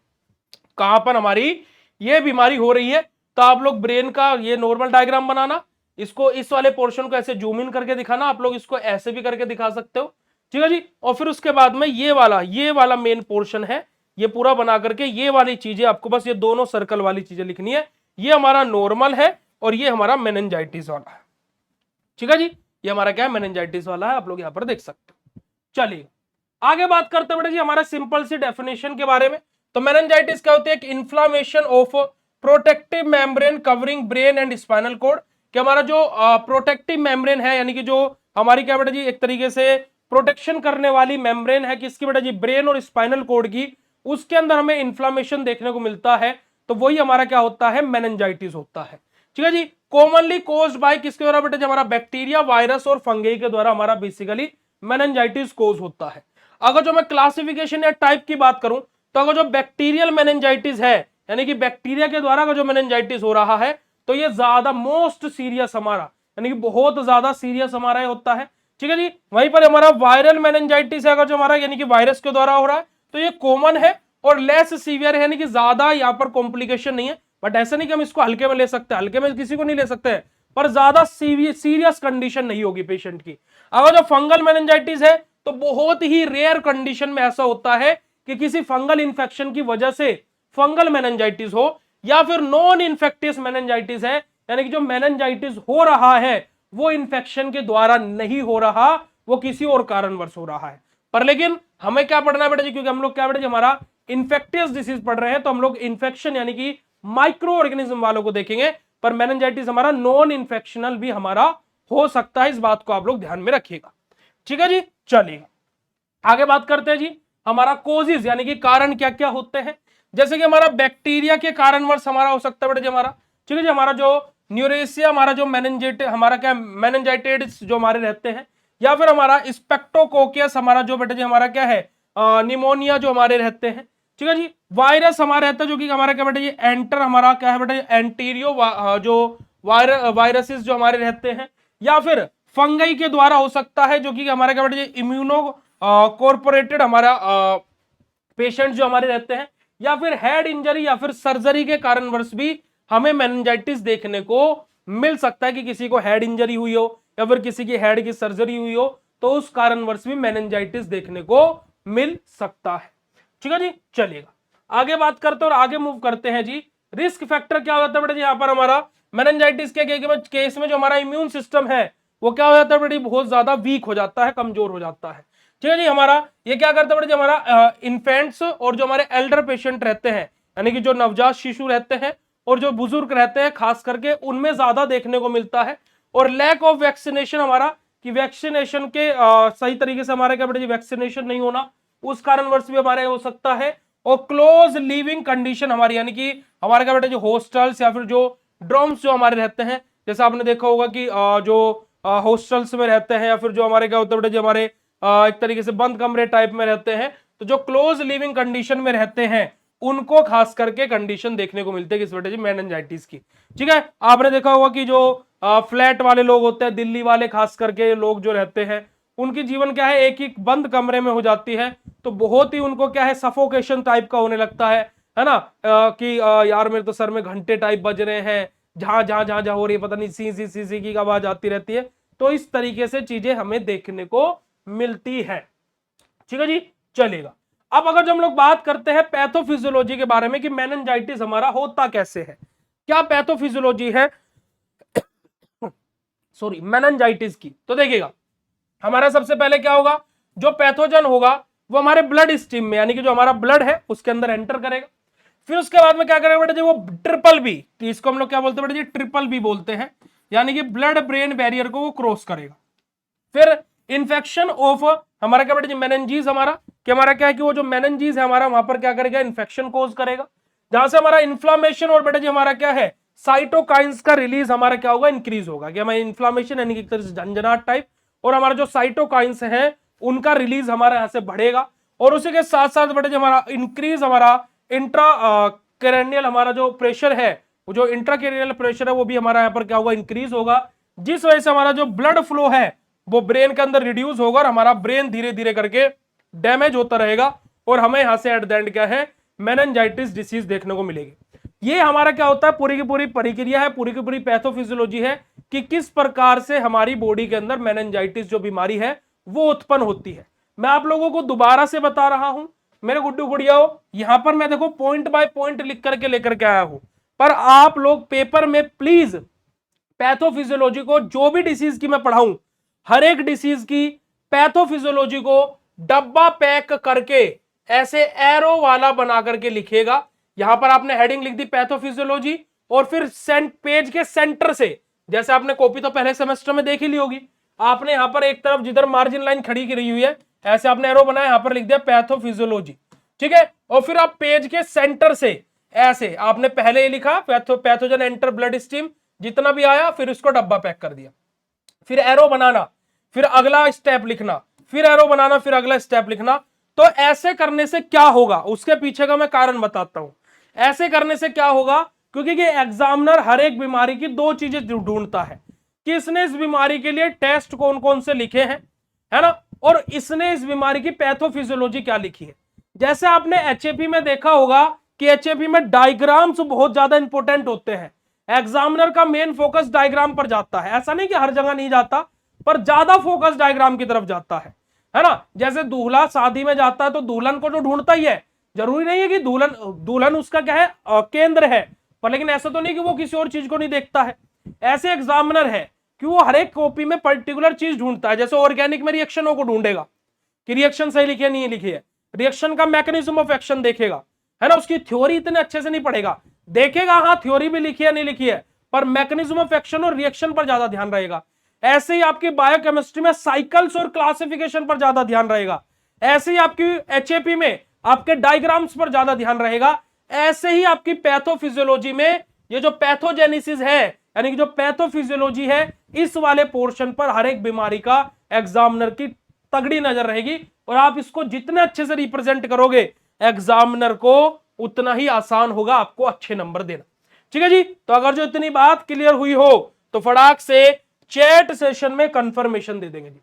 कहां पर हमारी ये बीमारी हो रही है। तो आप लोग ब्रेन का ये नॉर्मल डायग्राम बनाना, इसको इस वाले पोर्शन को ऐसे जूम इन करके दिखाना, आप लोग इसको ऐसे भी करके दिखा सकते हो, ठीक है जी। और फिर उसके बाद में ये वाला मेन पोर्शन है, ये पूरा बना करके ये वाली चीजें आपको बस ये दोनों सर्कल वाली चीजें लिखनी है। ये हमारा नॉर्मल है और ये हमारा मेनिंजाइटिस वाला है, ठीक है जी। ये हमारा क्या है, मेनिंजाइटिस वाला है, आप लोग यहां पर देख सकते हो। चलिए आगे बात करते हैं बेटा जी हमारा सिंपल सी डेफिनेशन के बारे में। तो मेनिंजाइटिस क्या होती है, एक inflammation of protective membrane covering brain and spinal cord. कि हमारा जो प्रोटेक्टिव मेम्ब्रेन है, यानी कि जो हमारी क्या बेटा जी एक तरीके से प्रोटेक्शन करने वाली मेम्ब्रेन है किसकी बेटा जी, ब्रेन और स्पाइनल कॉर्ड की, उसके अंदर हमें इन्फ्लामेशन देखने को मिलता है, तो वही हमारा क्या होता है, मेनिंजाइटिस होता है, ठीक है जी। कॉमनली कोज्ड बाय किसके द्वारा बेटा जी, हमारा बैक्टीरिया, वायरस और फंगी के द्वारा हमारा बेसिकली मेनिंजाइटिस कोज होता है। अगर जो मैं क्लासिफिकेशन या टाइप की बात करूं, तो अगर जो बैक्टीरियल मेनिंजाइटिस है, यानी कि बैक्टीरिया के द्वारा अगर जो मेनिंजाइटिस हो रहा है, तो ये ज्यादा मोस्ट सीरियस हमारा, यानी कि बहुत ज्यादा सीरियस हमारा ये होता है, ठीक है जी। वहीं पर हमारा वायरल मेनिंजाइटिस है, अगर जो हमारा यानी कि वायरस के द्वारा हो रहा है, तो ये कॉमन है और लेस सीवियर है, यानी कि ज्यादा यहाँ पर कॉम्प्लिकेशन नहीं है। बट ऐसा नहीं कि हम इसको हल्के में ले सकते, हल्के में किसी को नहीं ले सकते, पर ज्यादा सीरियस कंडीशन नहीं होगी पेशेंट की। अगर जो फंगल मेनिंजाइटिस है, तो बहुत ही रेयर कंडीशन में ऐसा होता है कि किसी फंगल इंफेक्शन की वजह से फंगल मेनिंजाइटिस हो, या फिर नॉन इन्फेक्टियस मेनिंजाइटिस है, यानी कि जो मेनिंजाइटिस हो रहा है वो इंफेक्शन के द्वारा नहीं हो रहा, वो किसी और कारणवश हो रहा है। पर लेकिन हमें क्या पढ़ना है बेटा जी, क्योंकि हम लोग क्या बेटा जी हमारा इंफेक्टियस डिसीज पढ़ रहे हैं, तो हम लोग इंफेक्शन यानी कि माइक्रो ऑर्गेनिज्म वालों को देखेंगे, पर मेनिंजाइटिस हमारा नॉन इंफेक्शनल भी हमारा हो सकता है, इस बात को आप लोग ध्यान में रखिएगा, ठीक है जी। चलिए आगे बात करते हैं जी हमारा कोजिज, यानी कि कारण क्या क्या होते हैं। जैसे कि हमारा बैक्टीरिया के कारणवश हमारा हो सकता है बेटा जी हमारा, ठीक है जी, हमारा जो न्यूरेसिया, हमारा जो मेनिंजाइटिस, हमारा क्या मेनिंजाइटिस जो हमारे रहते हैं, या फिर हमारा स्पेक्टोकोकियस, हमारा जो बेटा जी हमारा क्या है निमोनिया जो हमारे रहते हैं, ठीक है जी। वायरस हमारा रहता है जो कि हमारा क्या बेटा ये एंटर, हमारा क्या है बेटा एंटीरियो जो वायरसेस जो हमारे रहते हैं, या फिर फंगई के द्वारा हो सकता है, जो कि हमारा क्या बेटा ये इम्यूनो कॉर्पोरेटेड हमारा पेशेंट जो हमारे रहते हैं, या फिर हेड इंजरी या फिर सर्जरी के कारणवश भी हमें मेनिंजाइटिस देखने को मिल सकता है, कि किसी को हेड इंजरी हुई हो या फिर किसी की हेड की सर्जरी हुई हो, तो उस कारणवश भी मेनिंजाइटिस देखने को मिल सकता है, ठीक है जी। चलिएगा आगे बात करते हैं और आगे मूव करते हैं जी। रिस्क फैक्टर क्या होता है बेटा जी, यहाँ पर हमारा मेनिंजाइटिस के केस में जो हमारा इम्यून सिस्टम है वो क्या हो जाता है बेटा, बहुत ज्यादा वीक हो जाता है, कमजोर हो जाता है, ठीक है जी। हमारा ये क्या करता है बेटा जी, हमारा इन्फेंट्स और जो हमारे एल्डर पेशेंट रहते हैं, यानी कि जो नवजात शिशु रहते हैं और जो बुजुर्ग रहते हैं, खास करके उनमें ज्यादा देखने को मिलता है। और लैक ऑफ वैक्सीनेशन हमारा, कि वैक्सीनेशन के सही तरीके से हमारा क्या बेटा जी वैक्सीनेशन नहीं होना, उस कारणवश भी हमारे हो सकता है। और क्लोज लिविंग कंडीशन हमारी, यानी कि हमारे क्या बेटा जो हॉस्टल्स या फिर जो ड्रम्स जो हमारे रहते हैं, जैसे आपने देखा होगा कि जो हॉस्टल्स में रहते हैं, या फिर जो हमारे क्या होता है बेटा जी हमारे एक तरीके से बंद कमरे टाइप में रहते हैं, तो जो क्लोज लिविंग कंडीशन में रहते हैं उनको खास करके कंडीशन देखने को मिलती है किस बेटा जी, मेनिंजाइटिस की, ठीक है। आपने देखा होगा कि जो फ्लैट वाले लोग होते हैं, दिल्ली वाले खास करके लोग जो रहते हैं, उनकी जीवन क्या है, एक ही बंद कमरे में हो जाती है, तो बहुत ही उनको क्या है सफोकेशन टाइप का होने लगता है ना, कि यार मेरे तो सर में घंटे टाइप बज रहे हैं, जहां जहां जहां जहां हो रही है पता नहीं सी सी की आवाज आती रहती है। तो इस तरीके से चीजें हमें देखने को मिलती है, ठीक है जी। चलेगा अब अगर जो हम लोग बात करते हैं पैथोफिजियोलॉजी के बारे में, कि मेनिंजाइटिस हमारा होता कैसे है, क्या पैथोफिजियोलॉजी है सॉरी मेनिंजाइटिस की, तो देखिएगा हमारा सबसे पहले क्या होगा, जो पैथोजन होगा वो हमारे ब्लड स्ट्रीम में, यानी कि जो हमारा ब्लड है उसके अंदर एंटर करेगा। फिर उसके बाद में क्या करेगा बेटा जी, वो ट्रिपल बी, इसको हम लोग क्या बोलते हैं बेटा जी, ट्रिपल बी बोलते हैं, यानी कि ब्लड ब्रेन बैरियर को वो क्रॉस करेगा। फिर इन्फेक्शन ऑफ हमारा क्या बेटा जी मेनिंजीज, हमारा कि हमारा क्या है कि वो जो मेनिंजीज है हमारा वहां पर क्या करेगा, इन्फेक्शन कोज करेगा, जहां से हमारा इन्फ्लामेशन और बेटा जी हमारा क्या है साइटोकाइंस का रिलीज हमारा क्या होगा, इंक्रीज होगा, कि हमारा इन्फ्लामेशन यानी कि एक तरह से झंझनाहट टाइप, और हमारा जो साइटोकाइंस है उनका रिलीज हमारा यहां से बढ़ेगा। और उसी के साथ साथ बेटा जी हमारा इंक्रीज हमारा इंट्रा कैरेनियल हमारा जो प्रेशर है, वो जो इंट्राकैरेनियल प्रेशर है वो भी हमारा यहाँ पर क्या होगा, इंक्रीज होगा, जिस वजह से हमारा जो ब्लड फ्लो है वो ब्रेन के अंदर रिड्यूस होगा और हमारा ब्रेन धीरे धीरे करके डैमेज होता रहेगा और हमें यहां से एट द एंड क्या है, मेनिंजाइटिस डिसीज देखने को मिलेगी। ये हमारा क्या होता है, पूरी की पूरी प्रक्रिया है, पूरी की पूरी पैथोफिजियोलॉजी है कि किस प्रकार से हमारी बॉडी के अंदर मेनिंजाइटिस जो बीमारी है वो उत्पन्न होती है। मैं आप लोगों को दोबारा से बता रहा हूं मेरे गुड्डू गुड़ियाओ, यहां पर मैं देखो पॉइंट बाय पॉइंट लिख करके लेकर के आया हूं, पर आप लोग पेपर में प्लीज पैथोफिजियोलॉजी को, जो भी डिसीज की मैं पढ़ाऊं हर एक डिसीज की पैथोफिजियोलॉजी को डब्बा पैक करके ऐसे एरो वाला बना करके लिखेगा। यहां पर आपने हेडिंग लिख दी पैथोफिजियोलॉजी और फिर पेज के सेंटर से, जैसे आपने कॉपी तो पहले सेमेस्टर में देख ही ली होगी, आपने यहां पर एक तरफ जिधर मार्जिन लाइन खड़ी की रही हुई है ऐसे आपने एरो बनाया, यहां पर लिख दिया पैथोफिजियोलॉजी, ठीक है। और फिर आप पेज के सेंटर से ऐसे आपने पहले ही लिखा पैथोजन एंटर ब्लड स्ट्रीम, जितना भी आया फिर उसको डब्बा पैक कर दिया, फिर एरो बनाना, फिर अगला स्टेप लिखना, फिर एरो बनाना, फिर अगला स्टेप लिखना। तो ऐसे करने से क्या होगा, उसके पीछे का मैं कारण बताता हूं। ऐसे करने से क्या होगा, क्योंकि ये एग्जामिनर हर एक बीमारी की दो चीजें ढूंढता है कि इसने इस बीमारी के लिए टेस्ट कौन कौन से लिखे हैं, है ना, और इसने इस बीमारी की पैथोफिजियोलॉजी क्या लिखी है। जैसे आपने एचएपी में देखा होगा कि एचएपी में डायग्राम्स बहुत ज्यादा इंपॉर्टेंट होते हैं, एग्जामिनर का मेन फोकस डायग्राम पर जाता है, ऐसा नहीं कि हर जगह नहीं जाता, पर ज्यादा फोकस डायग्राम की तरफ जाता है ना। जैसे दूल्हा शादी में जाता है तो दुल्हन को जो ढूंढता ही है, जरूरी नहीं है कि दुल्हन दुल्हन उसका क्या है केंद्र है, पर लेकिन ऐसा तो नहीं कि वो किसी और चीज को नहीं देखता है। ऐसे एग्जामिनर है कि वो हर एक कॉपी में पर्टिकुलर चीज ढूंढता है, जैसे ऑर्गेनिक में रिएक्शनों को ढूंढेगा कि रिएक्शन सही लिखी है नहीं लिखी है, रिएक्शन का मैकेनिज्म ऑफ एक्शन देखेगा, है ना। उसकी थ्योरी इतने अच्छे से नहीं पढ़ेगा, देखेगा हाँ थ्योरी भी लिखी है नहीं लिखी है, पर मैकेनिज्म ऑफ एक्शन और रिएक्शन पर ज्यादा ध्यान रहेगा। ऐसे ही आपकी बायोकेमिस्ट्री में साइकिल्स और क्लासिफिकेशन पर ज्यादा ध्यान रहेगा, ऐसे ही आपकी एचएपी में आपके डायग्राम्स पर ज्यादा ध्यान रहेगा, ऐसे ही आपकी पैथोफिजियोलॉजी में ये जो पैथोजेनेसिस है यानी कि जो पैथोफिजियोलॉजी है इस वाले पोर्शन पर हर एक बीमारी का एग्जामिनर की तगड़ी नजर रहेगी, और आप इसको जितने अच्छे से रिप्रेजेंट करोगे एग्जामिनर को उतना ही आसान होगा आपको अच्छे नंबर देना। ठीक है जी, तो अगर जो इतनी बात क्लियर हुई हो तो फटाक से चैट सेशन में कंफर्मेशन दे देंगे जी।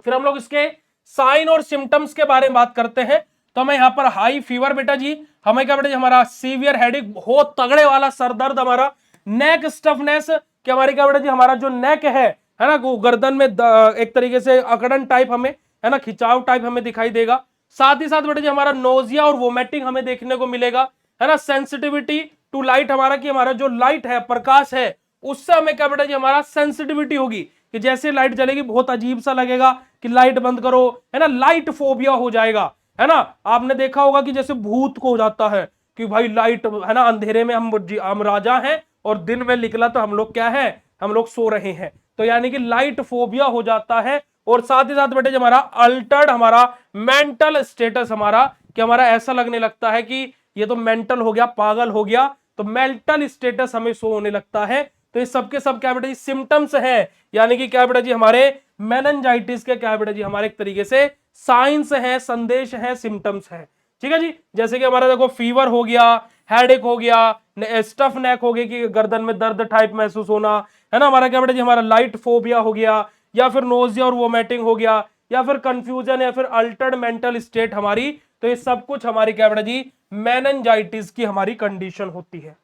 फिर हम लोग इसके साइन और सिम्टम्स के बारे में बात करते हैं। तो हमें यहाँ पर हाई फीवर बेटा जी, हमें क्या बेटा जी, हमारा सीवियर हेडेक बहुत तगड़े वाला सर दर्द, हमारा नेक स्टफनेस कि हमारी क्या बेटा जी, हमारा जो नेक है ना, गर्दन में एक तरीके से अकड़न टाइप हमें, है ना, खिंचाव टाइप हमें दिखाई देगा। साथ ही साथ बेटा जी हमारा नोजिया और वोमिटिंग हमें देखने को मिलेगा, है ना। सेंसिटिविटी टू लाइट, हमारा कि हमारा जो लाइट है प्रकाश है उससे हमें क्या बेटा जी हमारा सेंसिटिविटी होगी कि जैसे लाइट जलेगी बहुत अजीब सा लगेगा कि लाइट बंद करो, है ना, लाइट फोबिया हो जाएगा, है ना। आपने देखा होगा कि जैसे भूत को हो जाता है कि भाई लाइट, है ना, अंधेरे में हम राजा हैं और दिन में निकला तो हम लोग क्या है, हम लोग सो रहे हैं, तो यानी कि लाइट फोबिया हो जाता है। और साथ ही साथ बेटे जो हमारा अल्टर्ड हमारा मेंटल स्टेटस, हमारा कि हमारा ऐसा लगने लगता है कि ये तो मेंटल हो गया, पागल हो गया, तो मेंटल स्टेटस हमें शो होने लगता है। तो ये सबके सब क्या बेटा जी सिम्टम्स है, यानी कि क्या बेटा जी हमारे मेनिंजाइटिस के क्या बेटा जी हमारे एक तरीके से साइंस है, संदेश है, सिम्टम्स है। ठीक है जी, जैसे कि हमारा देखो फीवर हो गया, हेडेक हो गया, स्टफ नेक हो गया कि गर्दन में दर्द टाइप महसूस होना, है ना, हमारा क्या बेटा जी हमारा लाइट फोबिया हो गया, या फिर नोजिया और वोमिटिंग हो गया, या फिर कंफ्यूजन, या फिर अल्टर्ड मेंटल स्टेट हमारी, तो ये सब कुछ हमारी क्या बेटा जी मेनिंजाइटिस की हमारी कंडीशन होती है।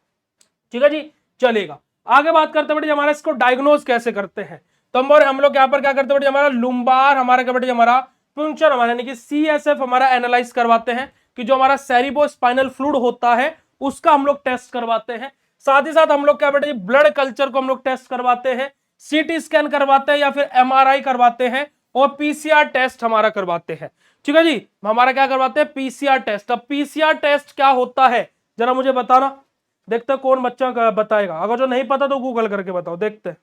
ठीक है जी, चलेगा। आगे बात करते बेटे हमारा इसको डायग्नोज कैसे करते हैं। तो हम लोग यहाँ पर क्या करते बेटे, हमारा लुम्बार हमारा क्या बेटे हमारा पुंचर हमारा यानी कि सीएसएफ हमारा एनालाइज करवाते हैं कि जो हमारा सेरिबो स्पाइनल फ्लूइड होता है उसका हम लोग टेस्ट करवाते हैं। साथ ही साथ हम लोग क्या बेटे ब्लड कल्चर को हम लोग टेस्ट करवाते हैं, सीटी स्कैन करवाते हैं या फिर एमआरआई करवाते हैं, और पीसीआर टेस्ट हमारा करवाते हैं। ठीक है जी, हमारा क्या करवाते हैं पीसीआर टेस्ट। अब पीसीआर टेस्ट क्या होता है जरा मुझे बताना, देखते कौन बच्चा बताएगा, अगर जो नहीं पता तो गूगल करके बताओ, देखते।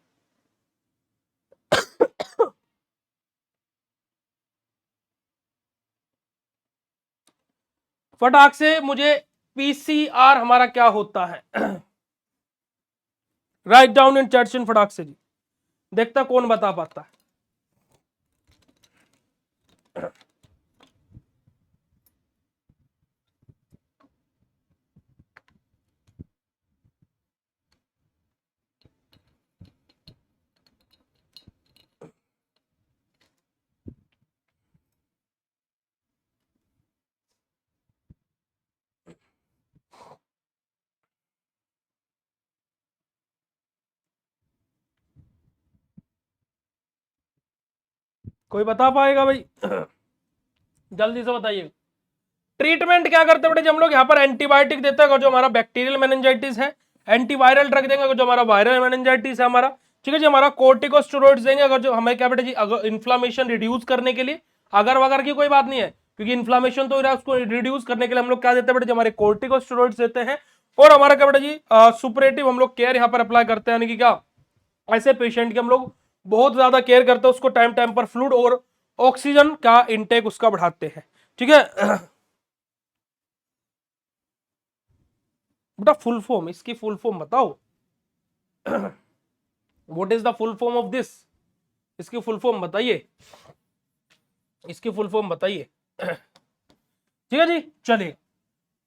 फटाक से मुझे पीसीआर हमारा क्या होता है राइट डाउन इन चैट फटाक से जी, देखता कौन बता पाता है। कोई बता पाएगा भाई? जल्दी से बताइए। ट्रीटमेंट क्या करते हैं बेटे? हम लोग यहाँ पर एंटीबायोटिक देते हैं अगर जो हमारा बैक्टीरियल मेनिंजाइटिस है, एंटीवायरल ड्रग देंगे अगर जो हमारा वायरल मेनिंजाइटिस है हमारा, ठीक है जी। हमारा कोर्टिकोस्टेरॉइड्स देंगे अगर जो हमें क्या बेटे जी, अगर इन्फ्लामेशन रिड्यूस करने के लिए, अगर वगर की कोई बात नहीं है, क्योंकि इन्फ्लामेशन तो हो रहा है, उसको रिड्यूस करने के लिए हम लोग क्या देते हैं बेटे, हमारे कोर्टिकोस्टेरॉइड्स देते हैं। और हमारा क्या बेटा जी, सुपरेटिव हम लोग केयर यहाँ पर अप्लाई करते हैं, यानी कि क्या, ऐसे पेशेंट की हम लोग बहुत ज्यादा केयर करते हैं, उसको टाइम टाइम पर फ्लूइड और ऑक्सीजन का इंटेक उसका बढ़ाते हैं, ठीक है। बेटा फुल फॉर्म, इसकी फुल फॉर्म बताओ। What is the full form of this? इसकी फुल फॉर्म बताइए, इसकी फुल फॉर्म बताइए। ठीक है जी, चलिए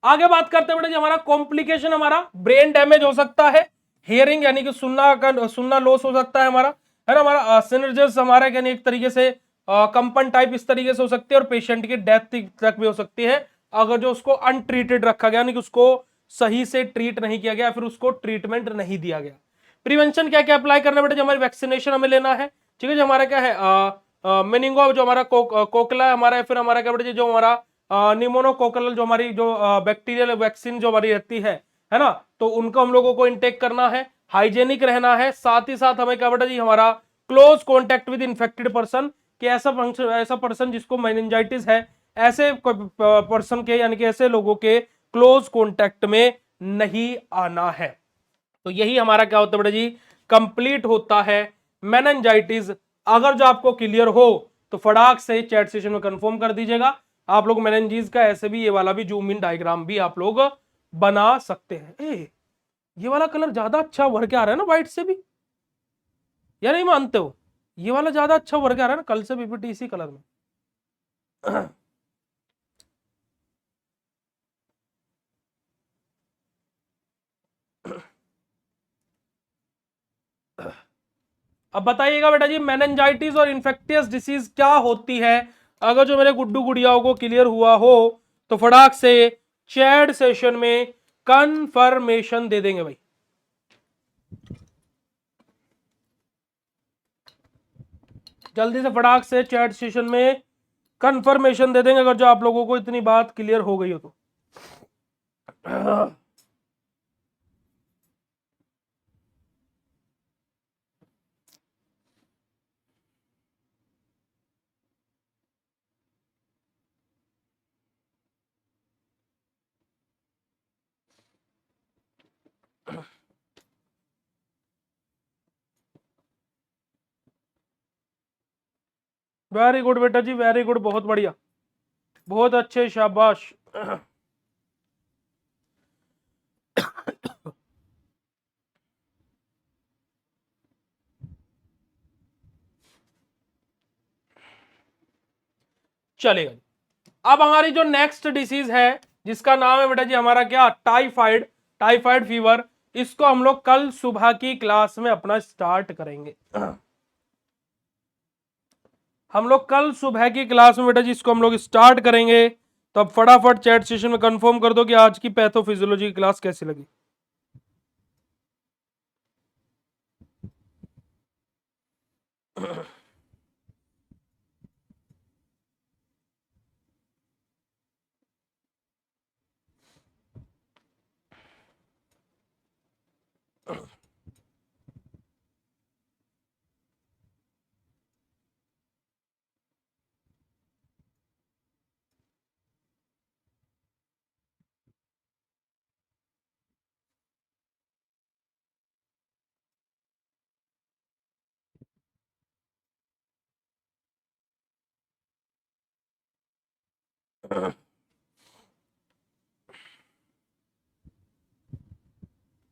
आगे बात करते हैं बेटा जी। हमारा कॉम्प्लिकेशन, हमारा ब्रेन डैमेज हो सकता है, हियरिंग यानी कि सुनना लॉस हो सकता है हमारा, है ना। हमारा सिनर्जिस हमारा यानी एक तरीके से कंपन टाइप इस तरीके से हो सकती है, और पेशेंट की डेथ तक भी हो सकती है अगर जो उसको अनट्रीटेड रखा गया, यानी कि उसको सही से ट्रीट नहीं किया गया, फिर उसको ट्रीटमेंट नहीं दिया गया। प्रिवेंशन क्या क्या अप्लाई करना बेटा जी? हमारी वैक्सीनेशन हमें लेना है, ठीक है जी। हमारा क्या है, मेनिंगो जो हमारा कोकला है हमारा, फिर हमारा क्या बेटा जी, जो हमारा निमोनोकोकल जो हमारी जो बैक्टीरियल वैक्सीन जो हमारी रहती है ना, तो उनको हम लोगों को इंटेक करना है, हाइजेनिक रहना है। साथ ही साथ हमें क्या बेटा जी, हमारा close contact with infected person, कि ऐसा पर्सन जिसको मेनिंजाइटिस है, ऐसे पर्सन के यानी कि ऐसे लोगों के क्लोज कॉन्टेक्ट में नहीं आना है। तो यही हमारा क्या होता है बेटा जी, कंप्लीट होता है मेनिंजाइटिस। अगर जो आपको क्लियर हो तो फटाक से चैट सेशन में कंफर्म कर दीजिएगा। आप लोग मेनिंजाइटिस का ऐसे भी ये वाला भी जूम इन डायग्राम भी आप लोग बना सकते हैं। ये वाला कलर ज्यादा अच्छा उभर के आ रहा है ना व्हाइट से भी, या नहीं मानते हो? ये वाला ज्यादा अच्छा उभर के आ रहा है ना कल से पीपीटी इसी कलर में। अब बताइएगा बेटा जी, मेनिंजाइटिस और इन्फेक्टियस डिसीज क्या होती है? अगर जो मेरे गुड्डू गुड़ियाओं को क्लियर हुआ हो तो फटाक से चैट सेशन में कंफर्मेशन दे देंगे भाई। जल्दी से फटाक से चैट सेशन में कंफर्मेशन दे देंगे अगर जो आप लोगों को इतनी बात क्लियर हो गई हो तो। वेरी गुड बेटा जी, वेरी गुड, बहुत बढ़िया, बहुत अच्छे, शाबाश। चलेगा। अब हमारी जो नेक्स्ट डिसीज है जिसका नाम है बेटा जी हमारा क्या, टाइफाइड, टाइफाइड फीवर। इसको हम लोग कल सुबह की क्लास में अपना स्टार्ट करेंगे। हम लोग कल सुबह की क्लास में बेटा जी इसको हम लोग स्टार्ट करेंगे। तो अब फटाफट चैट सेशन में कंफर्म कर दो कि आज की पैथोफिजियोलॉजी की क्लास कैसी लगी।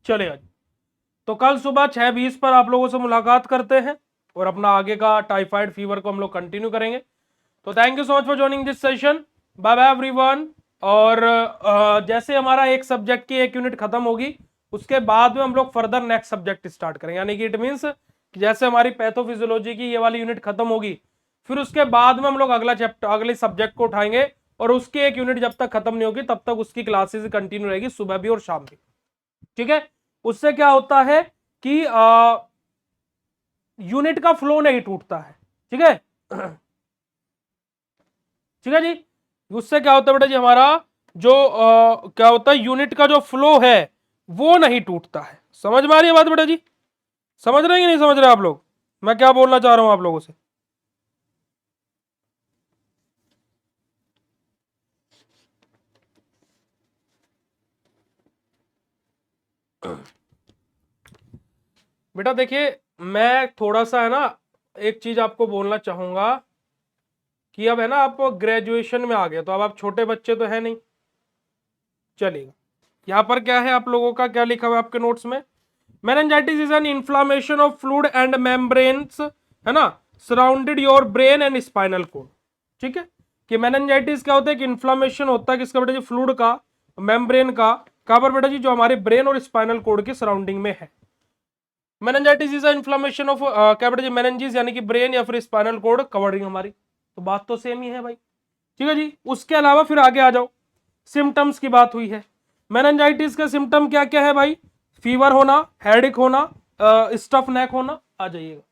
चलेगा जी। तो कल सुबह 6:20 पर आप लोगों से मुलाकात करते हैं और अपना आगे का टाइफाइड फीवर को हम लोग कंटिन्यू करेंगे। तो thank you so much for joining this session. Bye bye everyone. और जैसे हमारा एक सब्जेक्ट की एक यूनिट खत्म होगी उसके बाद में हम लोग फर्दर नेक्स्ट सब्जेक्ट स्टार्ट करेंगे, यानी कि इट मींस जैसे हमारी पैथोफिजियोलॉजी की ये वाली यूनिट खत्म होगी फिर उसके बाद में हम लोग अगला चैप्टर अगले सब्जेक्ट को उठाएंगे, और उसकी एक यूनिट जब तक खत्म नहीं होगी तब तक उसकी क्लासेस कंटिन्यू रहेगी सुबह भी और शाम भी, ठीक है। उससे क्या होता है कि यूनिट का फ्लो नहीं टूटता है, ठीक है। ठीक है जी। उससे क्या होता है बेटा जी, हमारा जो क्या होता है, यूनिट का जो फ्लो है वो नहीं टूटता है। समझ में आ रही है बात बेटा जी? समझ रहे हैं कि नहीं समझ रहे आप लोग, मैं क्या बोलना चाह रहा हूं आप लोगों से? बेटा देखिए, मैं थोड़ा सा है ना एक चीज आपको बोलना चाहूंगा कि अब है ना आप ग्रेजुएशन में आ गए, तो अब आप छोटे बच्चे तो है नहीं, चलेगा। यहां पर क्या है आप लोगों का, क्या लिखा हुआ है आपके नोट्स में? Meningitis is an inflammation of fluid and membranes, है ना, surrounded your brain and spinal cord. ठीक है, कि मेनिंजाइटिस क्या होता है कि इन्फ्लामेशन होता है किसका बेटा जी, फ्लूइड का, मेम्ब्रेन का, कहां पर बेटा जी, जो हमारे ब्रेन और स्पाइनल कोड के सराउंडिंग में है। मेनिंजाइटिस इज इन्फ्लामेशन ऑफ क्या बेटा जी, मेनिंजिस यानी कि ब्रेन या फिर स्पाइनल कोड कवरिंग हमारी, तो बात तो सेम ही है भाई। ठीक है जी, उसके अलावा फिर आगे आ जाओ, सिम्टम्स की बात हुई है। मेनिंजाइटिस का सिम्टम क्या क्या है भाई? फीवर होना, हेडेक होना, स्टफ नेक होना। आ जाइएगा,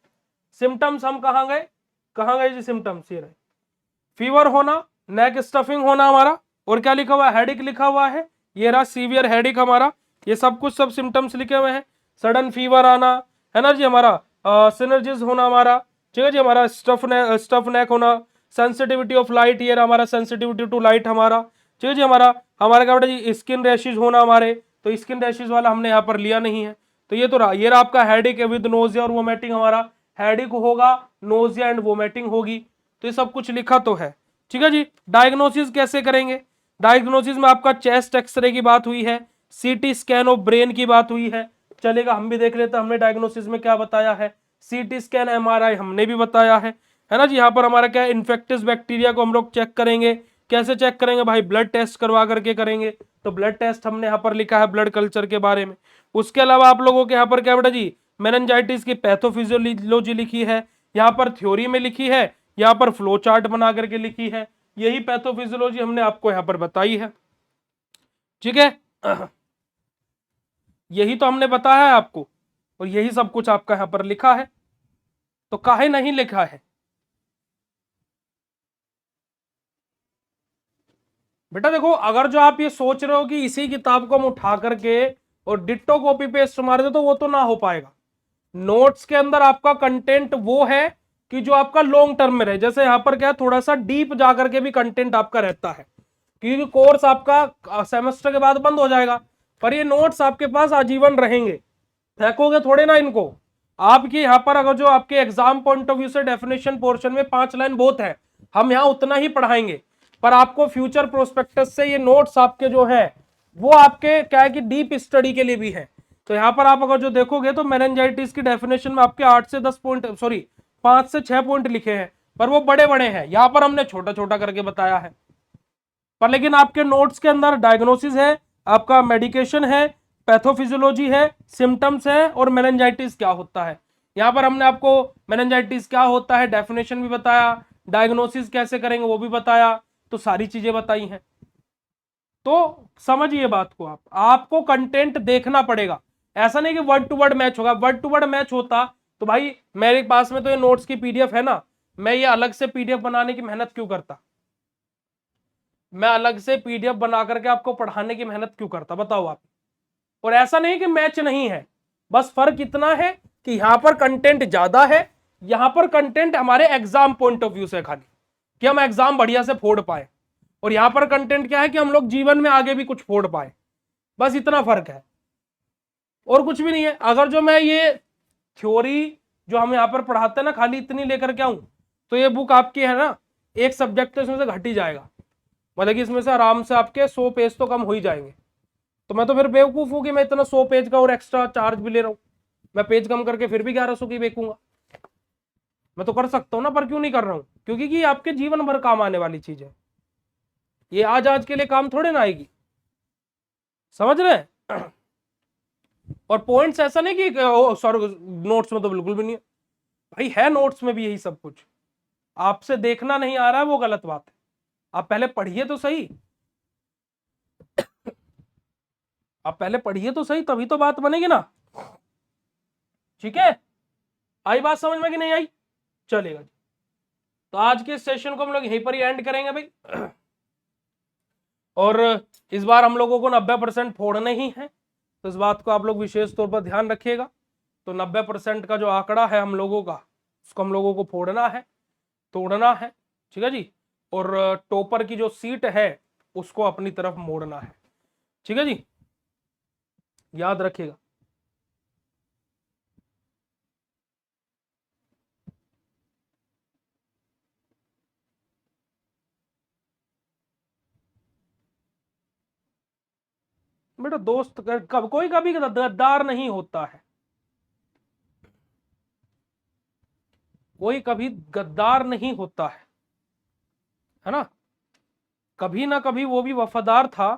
सिम्टम्स हम कहाँ गए, कहाँ गए जी सिम्टम्स, ये रहे। फीवर होना, नेक स्टफिंग होना हमारा, और क्या लिखा हुआ है, हेडेक लिखा हुआ है, ये रहा सीवियर हेडेक हमारा, ये सब कुछ सब सिम्टम्स लिखे हुए हैं। सडन फीवर आना, है ना जी, हमारा सिनर्जिस होना हमारा, ठीक है जी, हमारा स्टफ नेक होना, सेंसिटिविटी ऑफ लाइट, ये रहा हमारा सेंसिटिविटी टू लाइट हमारा, ठीक है जी, हमारा हमारा क्या बेटा जी, स्किन रैशेज होना हमारे, तो स्किन रैशेज वाला हमने यहाँ पर लिया नहीं है, तो ये तो रहा, ये रहा आपका हेडेक विद नोजिया और वोमिटिंग हमारा, हेडेक होगा, नोजिया एंड वोमिटिंग होगी, तो ये सब कुछ लिखा तो है। ठीक है जी, डायग्नोसिस कैसे करेंगे? डायग्नोसिस में आपका चेस्ट एक्सरे की बात हुई है, सीटी स्कैन ऑफ ब्रेन की बात हुई है, चलेगा, हम भी देख लेते हैं हमने डायग्नोसिस में क्या बताया है। सीटी स्कैन, एमआरआई हमने भी बताया है ना जी। यहाँ पर हमारा क्या, इन्फेक्टियस बैक्टीरिया को हम लोग चेक करेंगे, कैसे चेक करेंगे भाई, ब्लड टेस्ट करवा करके करेंगे, तो ब्लड टेस्ट हमने यहाँ पर लिखा है ब्लड कल्चर के बारे में। उसके अलावा आप लोगों के यहाँ पर क्या बेटा जी, मेनिंजाइटिस की पैथोफिजियोलॉजी लिखी है, यहाँ पर थ्योरी में लिखी है, यहाँ पर फ्लो चार्ट बना करके लिखी है, यही पैथोफिजियोलॉजी हमने आपको यहाँ पर बताई है। ठीक है, यही तो हमने बताया है आपको, और यही सब कुछ आपका यहाँ पर लिखा है, तो काहे नहीं लिखा है बेटा? देखो, अगर जो आप ये सोच रहे हो कि इसी किताब को हम उठा करके और डिट्टो कॉपी पेस्ट मार दे, तो वो तो ना हो पाएगा। नोट्स के अंदर आपका कंटेंट वो है कि जो आपका लॉन्ग टर्म में रहे, जैसे यहां पर क्या है, थोड़ा सा डीप जाकर के भी कंटेंट आपका रहता है, क्योंकि कोर्स आपका सेमेस्टर के बाद बंद हो जाएगा, पर ये नोट्स आपके पास आजीवन रहेंगे, फेंकोगे थोड़े ना इनको। आपकी यहाँ पर अगर जो आपके एग्जाम पॉइंट ऑफ व्यू से डेफिनेशन पोर्शन में 5 लाइन बहुत है, हम यहाँ उतना ही पढ़ाएंगे, पर आपको फ्यूचर प्रोस्पेक्टस से ये नोट्स आपके जो है वो आपके क्या है कि डीप स्टडी के लिए भी है। तो यहाँ पर आप अगर जो देखोगे तो मेनिंजाइटिस की डेफिनेशन में आपके 8 से 10 पॉइंट, सॉरी 5 से 6 पॉइंट लिखे हैं, पर वो बड़े बड़े हैं, यहाँ पर हमने छोटा छोटा करके बताया है। पर लेकिन आपके नोट्स के अंदर डायग्नोसिस है, आपका मेडिकेशन है, पैथोफिजियोलॉजी है, सिम्टम्स है, और मेनिंजाइटिस क्या होता है। यहां पर हमने आपको मेनिंजाइटिस क्या होता है डेफिनेशन भी बताया, डायग्नोसिस कैसे करेंगे वो भी बताया, तो सारी चीजें बताई हैं। तो समझिए बात को, आप आपको कंटेंट देखना पड़ेगा, ऐसा नहीं कि वर्ड टू वर्ड मैच होगा। वर्ड टू वर्ड मैच होता तो भाई मेरे पास में तो ये नोट्स की पीडीएफ है ना, मैं ये अलग से पीडीएफ बनाने की मेहनत क्यों करता, मैं अलग से पीडीएफ बना करके आपको पढ़ाने की मेहनत क्यों करता, बताओ आप। और ऐसा नहीं कि मैच नहीं है, बस फर्क इतना है कि यहां पर कंटेंट ज्यादा है, यहां पर कंटेंट हमारे एग्जाम पॉइंट ऑफ व्यू से खाली, कि हम एग्जाम बढ़िया से फोड़ पाए, और यहां पर कंटेंट क्या है कि हम लोग जीवन में आगे भी कुछ फोड़ पाए, बस इतना फर्क है, और कुछ भी नहीं है। अगर जो मैं ये थ्योरी जो हम यहाँ पर पढ़ाते हैं ना खाली इतनी लेकर के आऊं, तो ये बुक आपकी है ना, एक सब्जेक्ट तो इसमें से घट ही जाएगा, मतलब कि इसमें से आराम से आपके 100 पेज तो कम हो ही जाएंगे। तो मैं तो फिर बेवकूफ हूं कि मैं इतना 100 पेज का और एक्स्ट्रा चार्ज भी ले रहा हूं, मैं पेज कम करके फिर भी 1100 की बेचूंगा, मैं तो कर सकता हूं ना, पर क्यों नहीं कर रहा हूं, क्योंकि ये आपके जीवन भर काम आने वाली चीज है, ये आज आज के लिए काम थोड़े ना आएगी, समझ रहे हैं? और पॉइंट्स ऐसा नहीं कि सॉरी नोट्स में तो बिल्कुल भी नहीं है, भाई है नोट्स में भी यही सब कुछ, आपसे देखना नहीं आ रहा है वो गलत बात है, आप पहले पढ़िए तो सही, आप पहले पढ़िए तो सही, तभी तो बात बनेगी ना। ठीक है, आई बात समझ में कि नहीं आई? चलेगा जी। तो आज के सेशन को हम लोग यहीं पर ही एंड करेंगे भाई। और इस बार हम लोगों को 90% फोड़ने ही है, तो इस बात को आप लोग विशेष तौर पर ध्यान रखिएगा। तो 90% का जो आंकड़ा है हम लोगों का, उसको हम लोगों को फोड़ना है, तोड़ना है, ठीक है जी। और टॉपर की जो सीट है उसको अपनी तरफ मोड़ना है, ठीक है जी, याद रखिएगा। बेटा दोस्त कोई कभी गद्दार नहीं होता है, कोई कभी गद्दार नहीं होता है ना। कभी ना कभी वो भी वफादार था,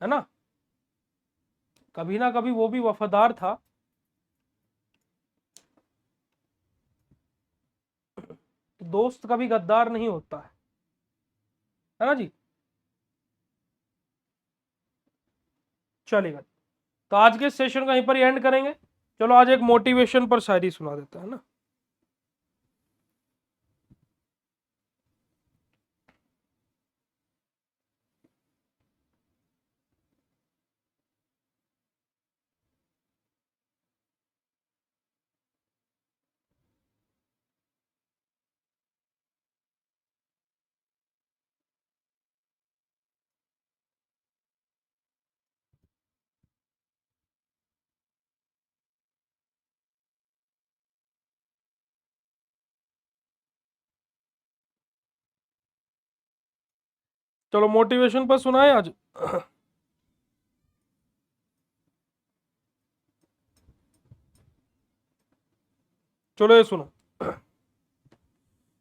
है ना, कभी ना कभी वो भी वफादार था। तो दोस्त कभी गद्दार नहीं होता है ना जी। चलेगा, तो आज के सेशन को यहीं पर एंड करेंगे। चलो आज एक मोटिवेशन पर शायरी सुना देता है ना। चलो मोटिवेशन पर सुनाए आज। चलो ये सुनो।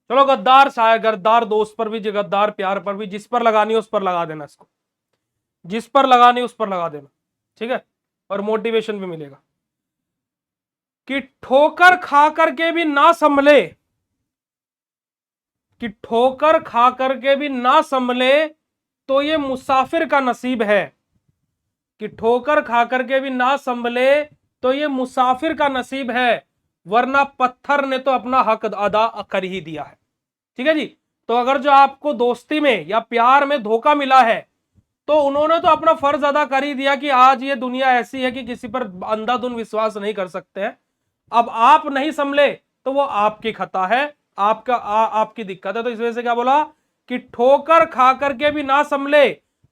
चलो गद्दार शायद गद्दार दोस्त पर भी, गद्दार प्यार पर भी, जिस पर लगानी है उस पर लगा देना इसको, जिस पर लगानी है उस पर लगा देना, ठीक है। और मोटिवेशन भी मिलेगा कि ठोकर खा करके भी ना संभले, कि ठोकर खा करके भी ना संभले तो ये मुसाफिर का नसीब है, कि ठोकर खा करके भी ना संभले तो ये मुसाफिर का नसीब है, वरना पत्थर ने तो अपना हक अदा कर ही दिया है, ठीक है जी। तो अगर जो आपको दोस्ती में या प्यार में धोखा मिला है तो उन्होंने तो अपना फर्ज अदा कर ही दिया कि आज ये दुनिया ऐसी है कि किसी पर अंधाधुंध विश्वास नहीं कर सकते हैं। अब आप नहीं संभले तो वो आपकी खता है, आपकी दिक्कत है। तो इस वजह से क्या बोला कि ठोकर खा करके भी ना संभले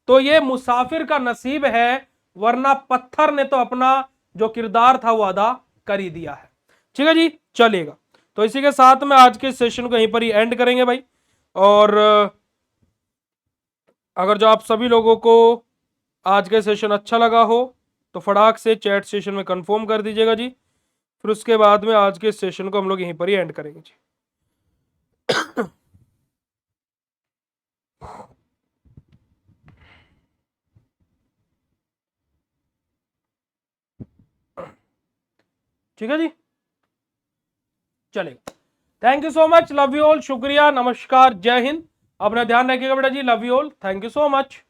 तो ये मुसाफिर का नसीब है, वरना पत्थर ने तो अपना जो किरदार था वो अदा कर ही दिया है, ठीक है जी। चलेगा, तो इसी के साथ में आज के सेशन को यहीं पर ही एंड करेंगे भाई। और अगर जो आप सभी लोगों को आज का सेशन अच्छा लगा हो तो फटाक से चैट सेशन में कंफर्म कर दीजिएगा जी। फिर उसके बाद में आज के सेशन को हम लोग यहीं पर ही एंड करेंगे जी। ठीक है जी, चलेगा। Thank you so much, love you all, शुक्रिया, नमस्कार, जय हिंद। अपना ध्यान रखिएगा बेटा जी, love you all, thank you so much.